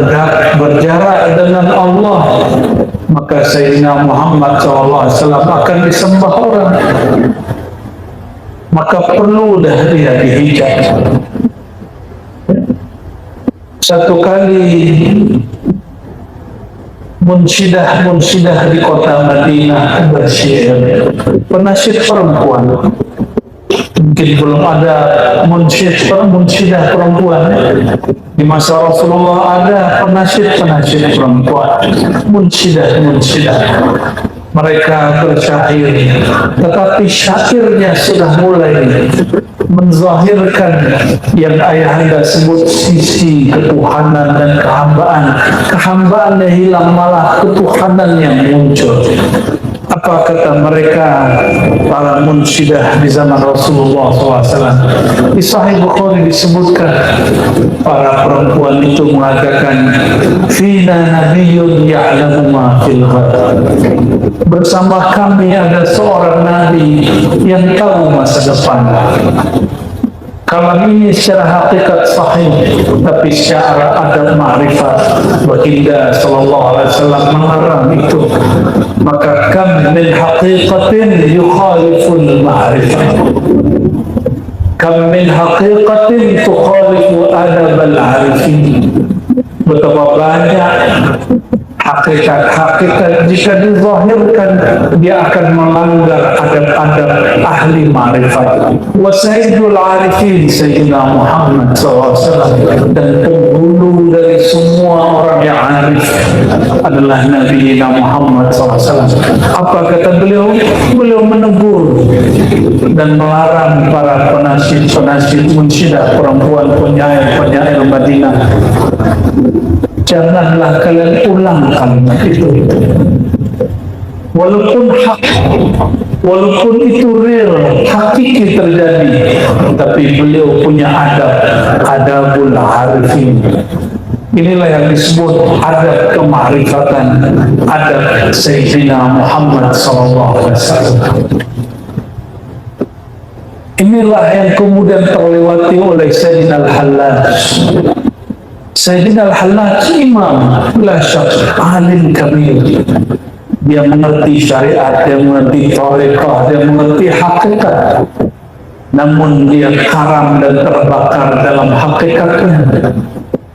berjarak dengan Allah, maka Sayyidina Muhammad SAW akan disembah orang. Maka perlu dah dia dihijab. Satu kali munsyidah di kota Madinah bersyair, penasihat perempuan. Mungkin belum ada munsyidah perempuan. Di masa Rasulullah ada penasihat perempuan, munsyidah. Mereka bersyair, tetapi syairnya sudah mulai menzahirkan yang ayahanda sebut sisi ketuhanan dan kehambaan. Kehambaannya hilang, malah ketuhanan yang muncul. Apa kata mereka, para munsyidah di zaman Rasulullah SAW? Di Sahih Bukhari disebutkan, para perempuan itu mengatakan, "Fina nabiyyun ya'lamu ma fil ghad." Bersama kami ada seorang nabi yang tahu masa depan. Kalam ini secara hakikat sahih, tapi secara adab ma'rifat baginda sallallahu alaihi wasallam melarang itu. Maka kam min haqiqatin yukhaliful ma'rifat, kam min haqiqatin tukhalifu adab al-arifin. Betapa banyak hakikat jika dizahirkan dia akan melanggar adab-adab ahli ma'rifat. Wa sayyidul arifin Sayyidina Muhammad SAW, dan penghulu dari semua orang yang arif adalah Nabi Muhammad SAW. Apa kata beliau? Beliau menegur dan melarang para penasihat munsyidah perempuan, penyair Madinah, janganlah kalian ulang kalimat itu. Walaupun itu real, hakiki terjadi, tapi beliau punya adabul arifin. Inilah yang disebut adab kemakrifatan, adab Sayyidina Muhammad SAW. Inilah yang kemudian terlewati oleh Sayyidina Al-Hallaj. Sayyidina Al-Hallaj imam, la syak, alim kabir. Dia mengerti syariat, dia mengerti tariqah, dia mengerti hakikat. Namun dia karam dan terbakar dalam hakikatnya.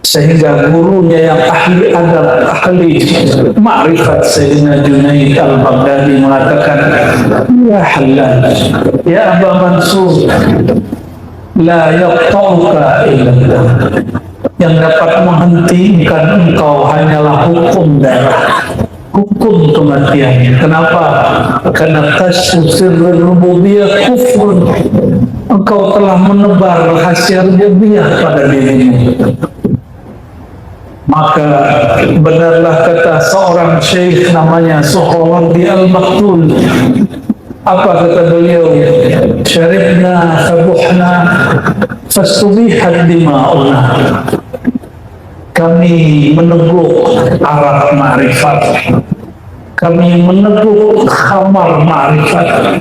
Sehingga gurunya yang ahli adab, ahli ma'rifat, Sayyidina Junaid al-Baghdadi mengatakan, "Ya Hallaj, ya Aba Mansur, la yaqta'uka illa." Yang dapat menghentikan engkau hanyalah hukum darah, hukum kematian. Kenapa? Karena kasyfu sirrul rububiyah kufrun. Engkau telah menebar rahasia rububiyah pada dirimu. Maka benarlah kata seorang syekh namanya Suhrawardi Al-Maktul. Apa kata beliau? Syaribna fabuhna fastubihat dima'una. Kami meneguk arak ma'rifat, kami meneguk khamar ma'rifat,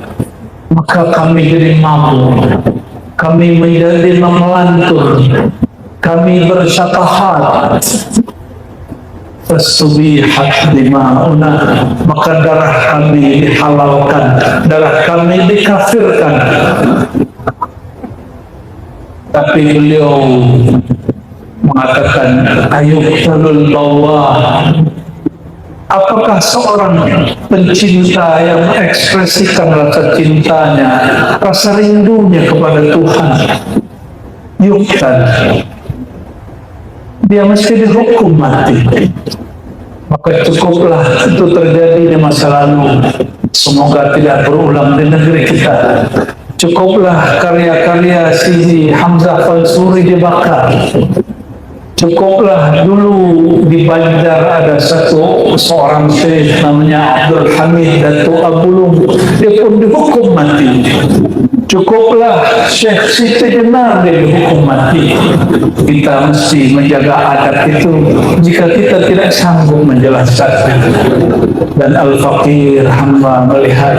maka kami jadi mabuk, kami menjadi memelantur, kami bersyafahat. Fasubihat dima'una, maka darah kami dihalalkan, darah kami dikafirkan. Tapi beliau mengatakan, ayuqtalul bawah. Apakah seorang pencinta yang mengekspresikan rasa cintanya, rasa rindunya kepada Tuhan, yuqtal, dia mesti dihukum mati. Maka cukuplah itu terjadi di masa lalu, semoga tidak berulang di negeri kita. Cukuplah karya-karya Sidi Hamzah Al-Suri dibakar. Cukuplah dulu di Banjar ada seorang syekh namanya Abdul Hamid Datuk Abulung, dia pun dihukum mati. Cukuplah Syekh Siti Jenar dia dihukum mati. Kita mesti menjaga adab itu jika kita tidak sanggup menjelaskan. dan Al-Faqir hamba melihat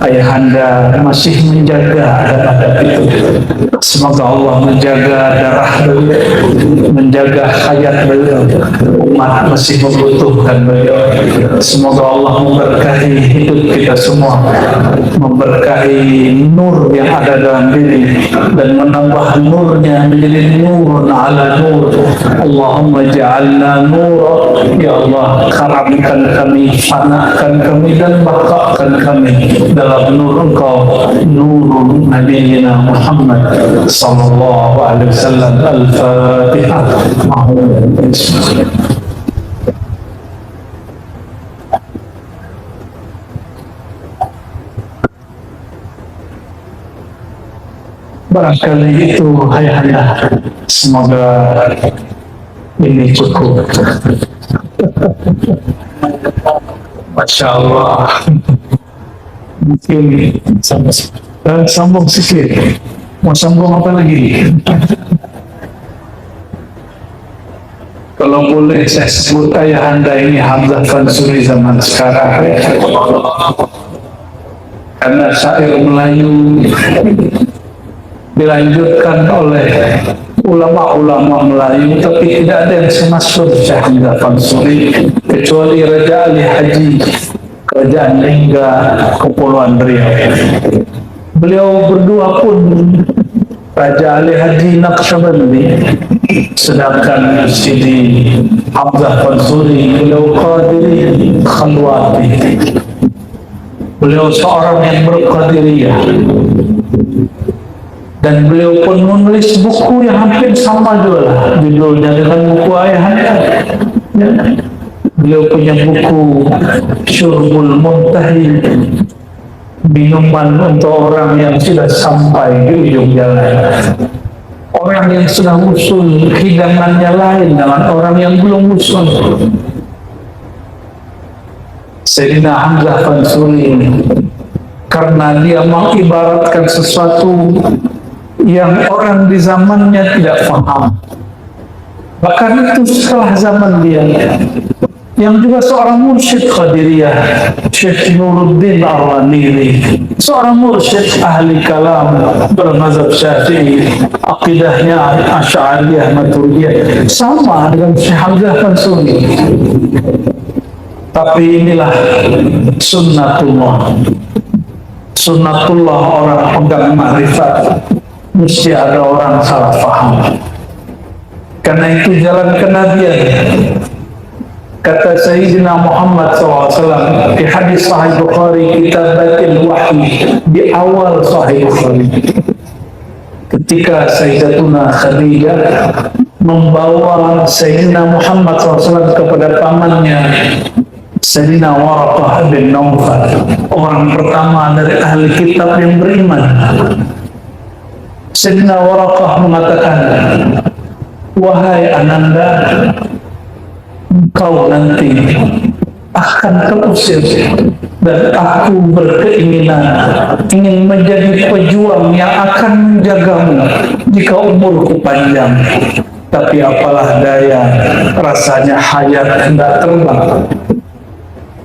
ayahanda masih menjaga adab-adab itu. Semoga Allah menjaga darah beliau, menjaga hayat beliau. Umat masih membutuhkan beliau. Semoga Allah memberkahi hidup kita semua, memberkahi nur yang ada dalam diri dan menambah nurnya menjadi nurun ala nur. Allahumma ja'alna nur. Ya Allah, karamkan kami, panahkan kami dan bakakan kami dalam nur Engkau, nurul Nabiina Muhammad sallallahu alaihi wasallam. Al-Fatihah. Barangkali itu ayahanda. Semoga ini cukup. Masya Allah. Mungkin sambung sikit. Mau sambung apa lagi? Kalau boleh saya sebut ayahanda ini Hamzah Fansuri zaman sekarang. Karena syair Melayu dilanjutkan oleh ulama-ulama Melayu, tapi tidak ada yang semasyhur Syekh Hamzah Fansuri kecuali Raja Ali Haji, Kerajaan Lingga, Kepulauan Riau. Beliau berdua pun, Raja Ali Haji Naqsyabandi, sedangkan Sidi Hamzah Fansuri beliau Qadiri Khalwati. Beliau seorang yang berqadiriyah. Dan beliau pun menulis buku yang hampir sama juga judulnya dengan buku ayahanda. Ya. Beliau punya buku Syurbul Muntahi, minuman untuk orang yang sudah sampai di ujung jalan. Orang yang sudah usul hidangannya lain dengan orang yang belum usul. Sayyidina Hamzah Fansuri karena dia mengibaratkan sesuatu yang orang di zamannya tidak paham. Bahkan itu setelah zaman dia, yang juga seorang mursyid Qadiriyah, Syekh Nuruddin Ar-Raniri, seorang mursyid ahli kalam bermazhab Syafi'i, akidahnya Asy'ariyah Maturidiyah, sama dengan Syekh Hamzah Fansuri. Tapi inilah sunnatullah. Sunnatullah orang pegang ma'rifat, mesti ada orang salah faham. Karena itu jalan kenabian. Kata Sayyidina Muhammad SAW di hadis Sahih Bukhari, Kitabatil Wahyi, di awal Sahih Bukhari, ketika Sayyidatuna Khadijah membawa Sayyidina Muhammad SAW kepada pamannya Sayyidina Waraqah bin Nawfal, orang pertama dari ahli kitab yang beriman. Sayyidina Waraqah mengatakan, wahai Ananda, engkau nanti akan terusir dan aku berkeinginan ingin menjadi pejuang yang akan menjagamu jika umurku panjang. Tapi apalah daya, rasanya hayat hendak terbang.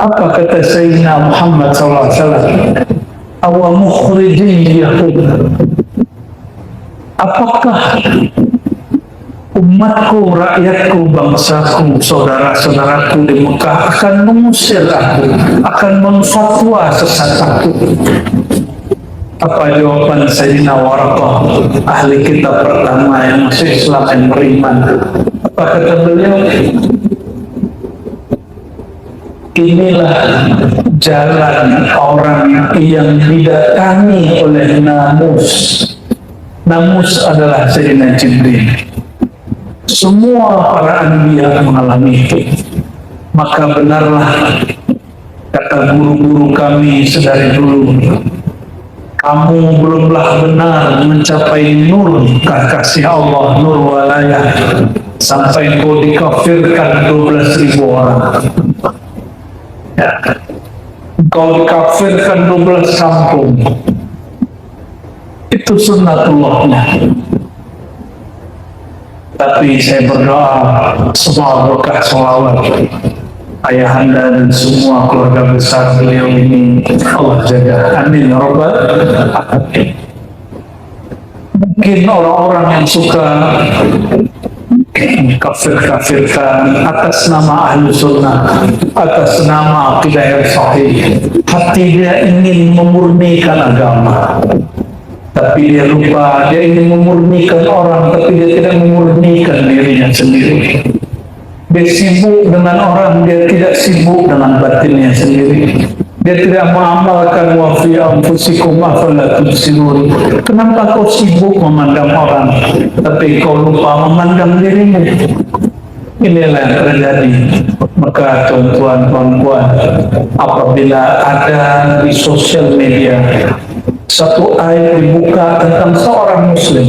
Apa kata Sayyidina Muhammad SAW? Awa mukhrijin Yahud. Apakah umatku, rakyatku, bangsaku, saudara-saudaraku di Mekah akan mengusir aku, akan memfatwa sesat aku? Apa jawaban Sayyidina Waraqah, ahli kitab pertama yang masuk Islam yang beriman? Apa kata beliau? Inilah jalan orang yang didatangi oleh namus. Namus adalah Sayyidina Jibril. Semua para anbiya mengalami itu. Maka benarlah kata guru-guru kami sedari dulu, kamu belumlah benar mencapai nur kasih Allah, nur walayah, sampai kau dikafirkan 12.000 orang. Ya. Kau dikafirkan 12 kampung. Itu sunnatullahnya. Tapi saya berdoa semua berkah sholawat ayahanda dan semua keluarga besar beliau ini Allah jaga. Amin ya rabbal alamin. Mungkin orang-orang yang suka kafir-kafirkan atas nama ahlu sunnah, atas nama akidah yang sahih, hati dia ingin memurnikan agama, tapi dia lupa, dia ingin memurnikan orang, tapi dia tidak memurnikan dirinya sendiri. Dia sibuk dengan orang, dia tidak sibuk dengan batinnya sendiri. Dia tidak mengamalkan wa fi anfusikum afala tubsirun. Kenapa kau sibuk memandang orang, tapi kau lupa memandang dirimu? Inilah yang terjadi. Maka tuan-tuan, apabila ada di sosial media satu ayat dibuka tentang seorang muslim,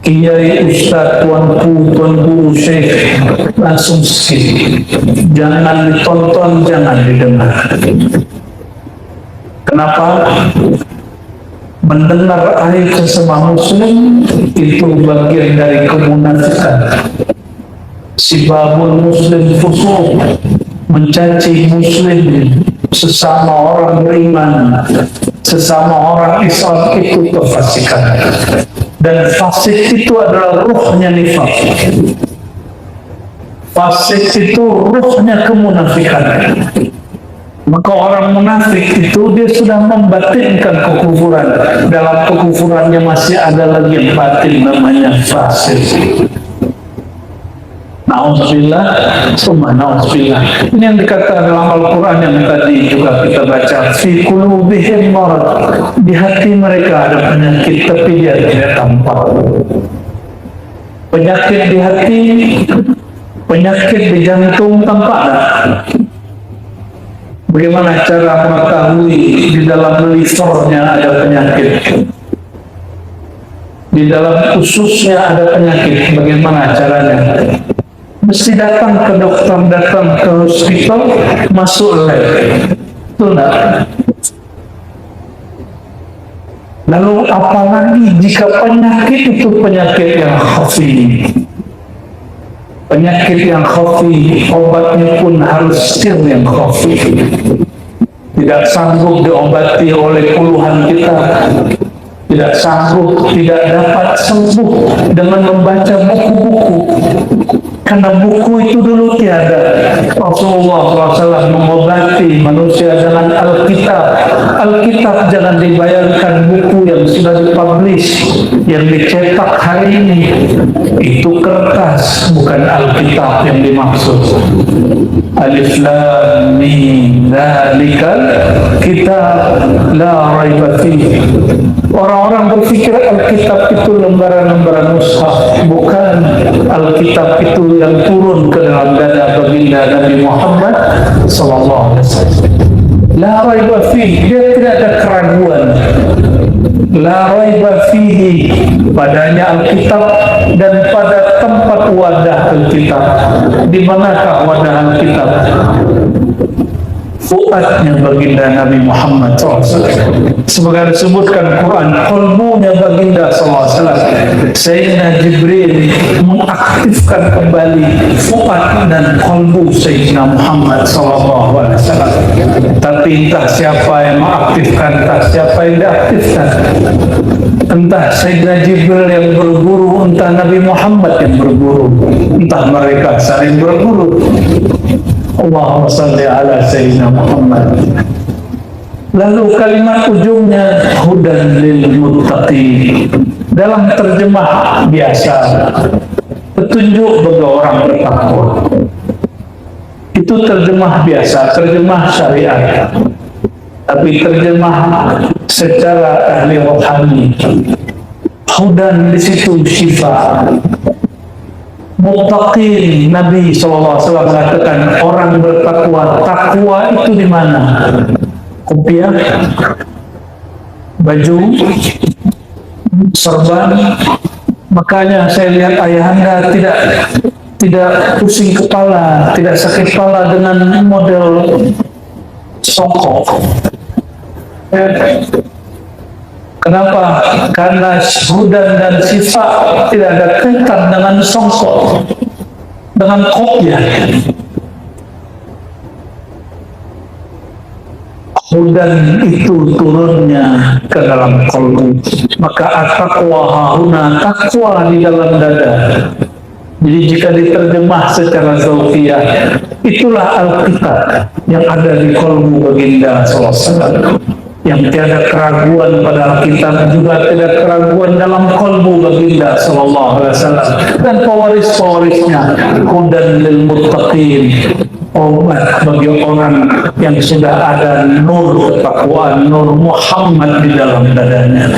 kiai, ustaz, tuanku, tuan guru, syekh, langsung skip. Jangan ditonton, jangan didengar. Kenapa? Mendengar ayat sesama muslim itu bagian dari kemunafikan. Sibabul muslim fusuq, mencaci muslim, sesama orang beriman, sesama orang Islam, itu kefasikan. Dan fasik itu adalah ruhnya nifaq. Fasik itu ruhnya kemunafikan. Maka orang munafik itu dia sudah membatinkan kekufuran. Dalam kekufurannya masih ada lagi yang batin, namanya fasik. Na'udzubillah, summa na'udzubillah. Ini yang dikatakan dalam Al-Quran yang tadi juga kita baca. Fi qulubihim marad. Di hati mereka ada penyakit, tapi dia tidak tampak. Penyakit di hati, penyakit di jantung tampak. Bagaimana cara mengetahui di dalam livernya ada penyakit? Di dalam ususnya ada penyakit, bagaimana caranya? Mesti datang ke dokter, datang ke hospital, masuk lab. Betul tak? Lalu apalagi jika penyakit itu penyakit yang khafi. Penyakit yang khafi, obatnya pun harus sir yang khafi. Tidak sanggup diobati oleh puluhan kita. Tidak sanggup, tidak dapat sembuh dengan membaca buku-buku. Karena buku itu dulu tiada. Rasulullah SAW mengobati manusia dengan Alkitab. Alkitab jangan dibayangkan buku yang sudah dipublish, yang dicetak hari ini. Itu kertas, bukan Alkitab yang dimaksud. Alif Lam Mim Dzalikal Kitab La Raiba Fihi. Orang-orang berpikir Alkitab itu lembaran-lembaran mushaf. Bukan. Alkitab itu yang turun ke dalam dada baginda Nabi Muhammad SAW. La raiba fihi, dia tidak ada keraguan. La raiba fihi, padanya Alkitab dan pada tempat wadah Alkitab. Di manakah wadah Alkitab? Fuadnya baginda Nabi Muhammad SAW. Sebagai disebutkan Quran, qalbunya baginda SAW. Sayyidina Jibril mengaktifkan kembali fuad dan qalbu Sayyidina Muhammad SAW. Tapi entah siapa yang mengaktifkan, entah siapa yang diaktifkan. Entah Sayyidina Jibril yang berguru, entah Nabi Muhammad yang berguru, entah mereka saling berguru. Allahumma salli ala Sayyidina Muhammad. Lalu kalimat ujungnya hudan lil muttaqin. Dalam terjemah biasa, petunjuk bagi orang bertakwa. Itu terjemah biasa, terjemah syariat. Tapi terjemah secara ahli rohani. Hudan di situ syifa. Muttaqin, Nabi SAW mengatakan orang bertakwa. Takwa itu di mana? Kopiah, baju, serban. Makanya saya lihat ayahanda tidak pusing kepala, tidak sakit kepala dengan model songkok. Kenapa? Karena hudan dan sifat tidak ada kaitan dengan songkok, dengan kopiah. hudan itu turunnya ke dalam kalbu. Maka at-taqwa hahuna, takwa di dalam dada. Jadi jika diterjemah secara zauqiyah, itulah Alkitab yang ada di kalbu baginda sallallahu alaihi wasallam. Yang tiada keraguan pada Alkitab, juga tiada keraguan dalam kalbu baginda sallallahu alaihi wasallam. Dan pewaris-pewarisnya, hudan lil muttaqin, obat bagi orang yang sudah ada nur ketakwaan, nur Muhammad di dalam dadanya.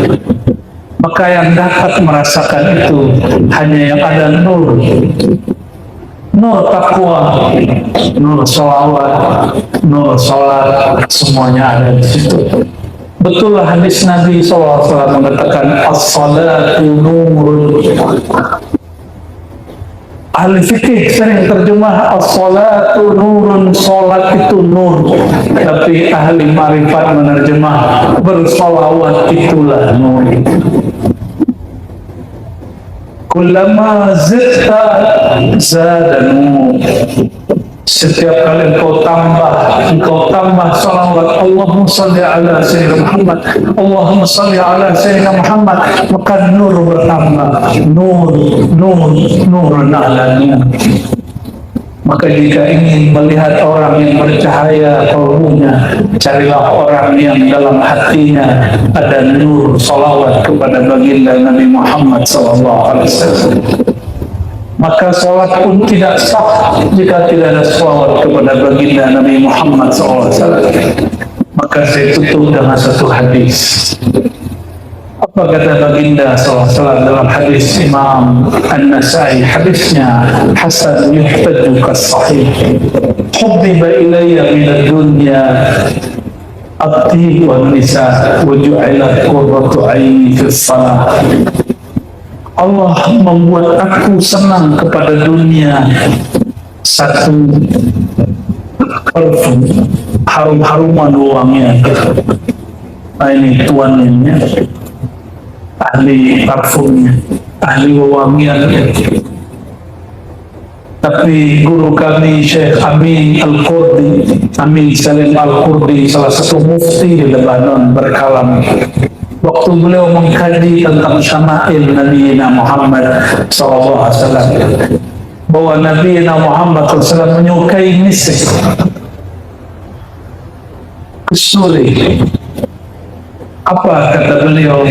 Maka yang dapat merasakan itu hanya yang ada nur takwa, nur salawat, nur salat, semuanya ada di situ. Betullah hadis Nabi SAW mengatakan as-salatu nurun. Ahli fikih sering terjemah as-salatu nurun, salat itu nur. Tapi ahli marifat menerjemah bersalawat itulah nur. Kullama zidta zada nur. Setiap kali engkau tambah salawat, Allahumma salli ala Sayyidina Muhammad, Allahumma salli ala Sayyidina Muhammad, maka nur bertambah, nur ala nur. Maka jika ingin melihat orang yang bercahaya kalbunya, carilah orang yang dalam hatinya ada nur salawat kepada baginda Nabi Muhammad SAW. Maka sholat pun tidak sah jika tidak ada sholawat kepada baginda Nabi Muhammad SAW. Maka saya tutup dengan satu hadis. Apa kata baginda SAW dalam hadis Imam An-Nasai? Hadisnya hasan yuhtaju kas-sahih. Hubbiba ilayya minad dunya at-tib wan nisa wa ju'ilat qurratu 'aini fis salah. Allah membuat aku senang kepada dunia satu parfum, harum-haruman wanginya. Nah, ini tuannya, ahli parfumnya, ahli wewangian. Tapi guru kami Syekh Amin Al-Qurdi, Amin Salim Al-Qurdi, salah satu mufti di Lebanon, berkalam waktu beliau mengkaji tentang syama'il Nabi Muhammad SAW, bahwa Nabi Muhammad SAW menyukai misik, kesuri. Apa kata beliau?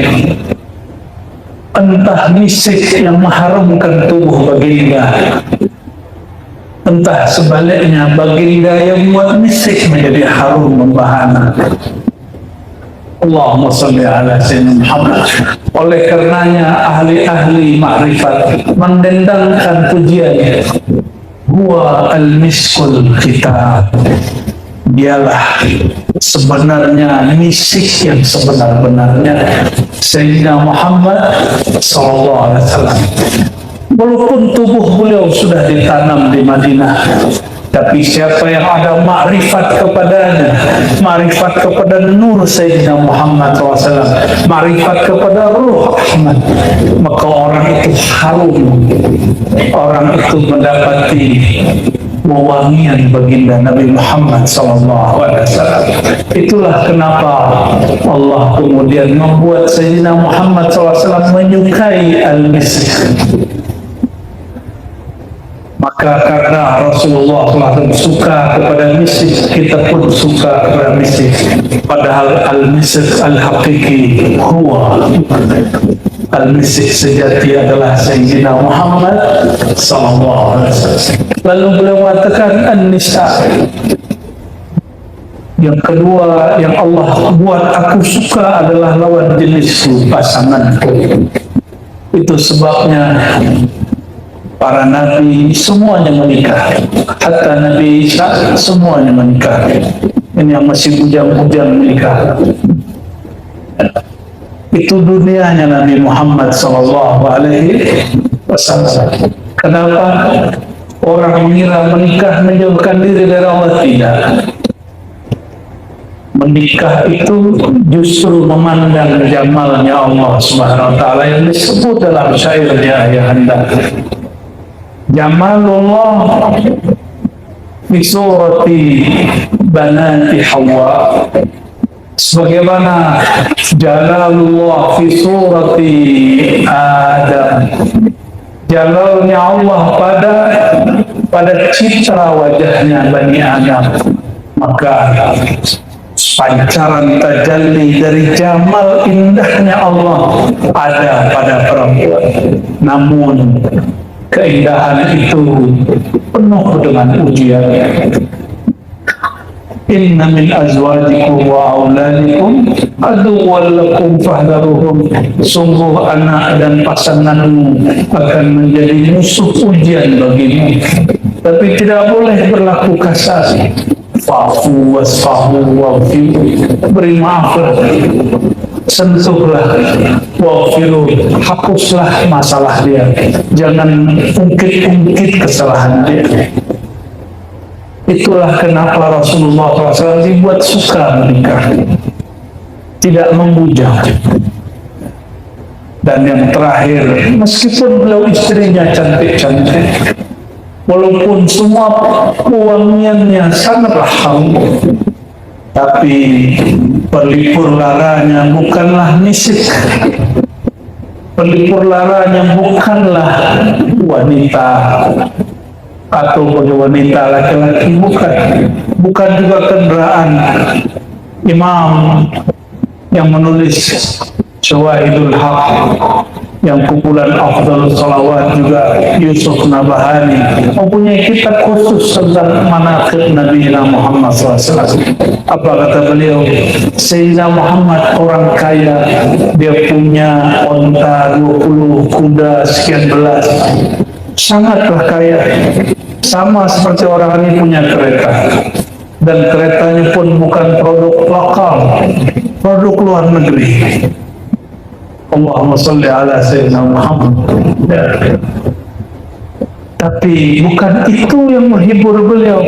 Entah misik yang mengharumkan tubuh baginda, entah sebaliknya baginda yang membuat misik menjadi harum membahana. Allahumma salli ala Sayyidina Muhammad. Oleh karenanya ahli-ahli makrifat mendendangkan pujian, huwa al-miskul khitab. Dialah sebenarnya misik yang sebenar-benarnya Sayyidina Muhammad sallallahu alaihi wasallam. Walaupun tubuh beliau sudah ditanam di Madinah, tapi siapa yang ada makrifat kepadanya, makrifat kepada nur Sayyidina Muhammad SAW, makrifat kepada ruh Ahmad, maka orang itu harum, orang itu mendapati wewangian baginda Nabi Muhammad SAW. Itulah kenapa Allah kemudian membuat Sayyidina Muhammad SAW menyukai al-misk. Maka karena Rasulullah SAW suka kepada misik, kita pun suka kepada misik. Padahal al-misik al-haqiqi huwa, al-misik sejati adalah Sayyidina Muhammad SAW. Lalu beliau mengatakan an-nisa. Yang kedua yang Allah buat aku suka adalah lawan jenisku, pasanganku. Itu sebabnya para nabi semuanya menikah, hatta Nabi Isa semuanya menikah. Ini yang masih bujang-bujang menikah. Itu dunianya Nabi Muhammad SAW. Kenapa orang mengira menikah menjauhkan diri dari Allah? Tidak. Menikah itu justru memandang jamalnya Allah Subhanahu wa Ta'ala yang disebut dalam syairnya Ayahanda. Jamalullah fi surati banati Hawa sebagaimana jalalullah fi surati Adam, jalalnya Allah pada citra wajahnya Bani Adam, maka pancaran tajalli dari jamal indahnya Allah ada pada perempuan. Namun keindahan itu penuh dengan ujian. Inna min azwajikum wa auladikum aduwwan lakum fahdharuhum. Sungguh anak dan pasanganmu akan menjadi musuh ujian bagimu, tapi tidak boleh berlaku kasar. Fa'fu wasfahu waghfiru, beri maaflah, sentuhlah, waghfiru, hapuslah masalah dia, jangan ungkit-ungkit kesalahan dia. Itulah kenapa Rasulullah SAW dibuat suka menikah, tidak membujang. Dan yang terakhir, meskipun beliau istrinya cantik-cantik, walaupun semua pewangiannya sangatlah harum, tapi pelipur laranya bukanlah nisik, pelipur laranya bukanlah wanita atau bagi wanita laki-laki, bukan juga kendaraan. Imam yang menulis Syawahidul Haq, yang kumpulan Afdhalus Salawat, juga Yusuf Nabahani mempunyai kitab khusus tentang manaqib Nabi Muhammad SAW. Apa kata beliau? Sayyidina Muhammad orang kaya, dia punya onta 20, kuda sekian belas, sangatlah kaya, sama seperti orang ini punya kereta, dan keretanya pun bukan produk lokal, produk luar negeri. Allahumma salli ala Sayyidina Muhammad. Tapi bukan itu yang menghibur beliau.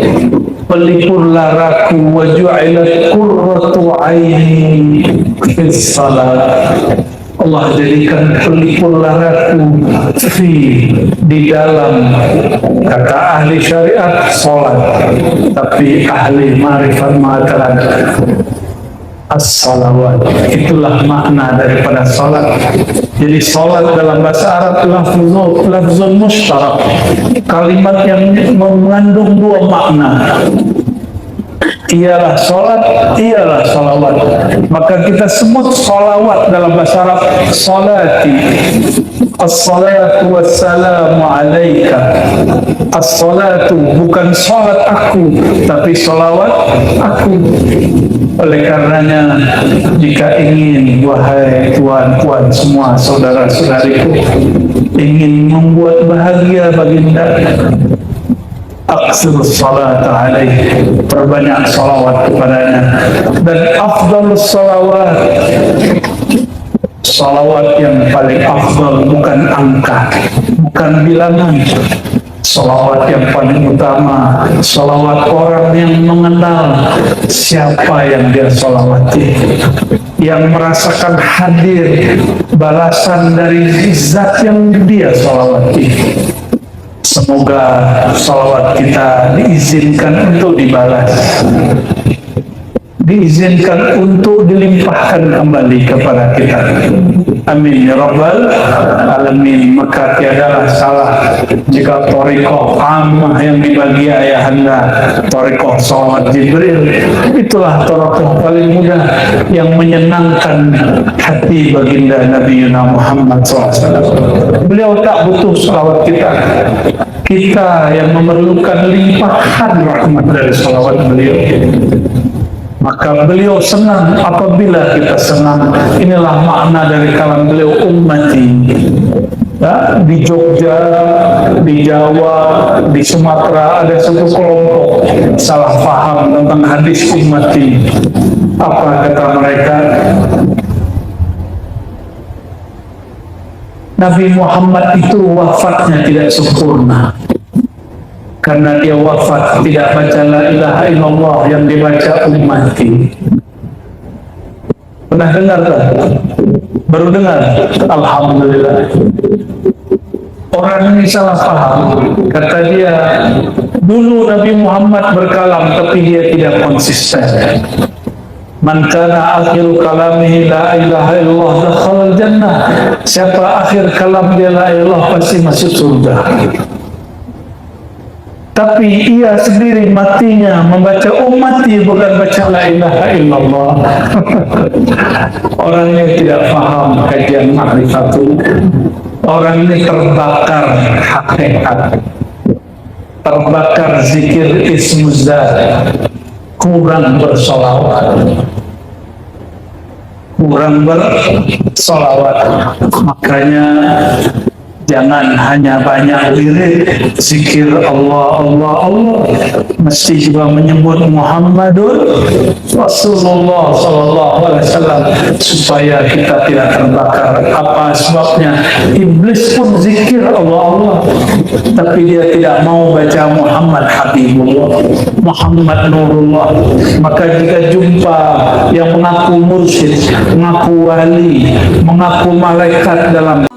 Pelipur laraku wa ju'ilat qurratu aini fis salat. Allah jadikan pelipur laraku di dalam, kata ahli syariat, salat, tapi ahli ma'rifat mengatakan as-salawat. Itulah makna daripada salat. Jadi salat dalam bahasa Arab lafzul mushtarak, kalimat yang mengandung dua makna. Ialah salat, ialah salawat. Maka kita sebut salawat dalam bahasa Arab salati. As-salatu wassalamu alaika. As-salatu bukan salat aku, tapi salawat aku. Oleh karenanya, jika ingin, wahai tuan-puan semua, saudara-saudariku, ingin membuat bahagia baginda, aksir salat alaih, perbanyak salawat kepadanya. Dan afdalus salawat, salawat yang paling afdal bukan angka, bukan bilangan. Salawat yang paling utama, salawat orang yang mengenal siapa yang dia salawati, yang merasakan hadir balasan dari zat yang dia salawati. Semoga salawat kita diizinkan untuk dibalas, diizinkan untuk dilimpahkan kembali kepada kita. Amin ya rabbal alamin. Maka tiadalah salah jika thariqah ammah yang dibagi ayahanda, thariqah salawat Jibril, itulah thariqah paling mudah yang menyenangkan hati baginda Nabi Muhammad SAW. Beliau tak butuh salawat kita, kita yang memerlukan limpahan rahmat dari salawat beliau. Maka beliau senang apabila kita senang. Inilah makna dari kalam beliau, ummati. Ya, di Jogja, di Jawa, di Sumatera ada satu kelompok salah paham tentang hadis ummati. Apa kata mereka? Nabi Muhammad itu wafatnya tidak sempurna, karena dia wafat tidak baca la ilaha illallah yang dibaca ummati. Pernah dengar tak? Baru dengar? Alhamdulillah. Orang ini salah paham. Kata dia, dulu Nabi Muhammad berkalam tapi dia tidak konsisten. Man kana akhiru kalamihi la ilaha illallah dakhala jannah. Siapa akhir kalam dia la ilaha illallah pasti masuk surga. Tapi ia sendiri matinya membaca mati bukan baca la ilaha illallah. Orang yang tidak paham kajian ma'rifatul, orang ini terbakar hakikat, terbakar zikir ismuzat, kurang bersolawat, makanya jangan hanya banyak wirid zikir Allah Allah Allah, mesti juga menyebut Muhammadun Rasulullah sallallahu alaihi wasallam supaya kita tidak terbakar. Apa sebabnya? Iblis pun zikir Allah Allah, tapi dia tidak mau baca Muhammad Habibullah, Muhammad Nurullah. Maka jika jumpa yang mengaku mursyid, mengaku wali, mengaku malaikat dalam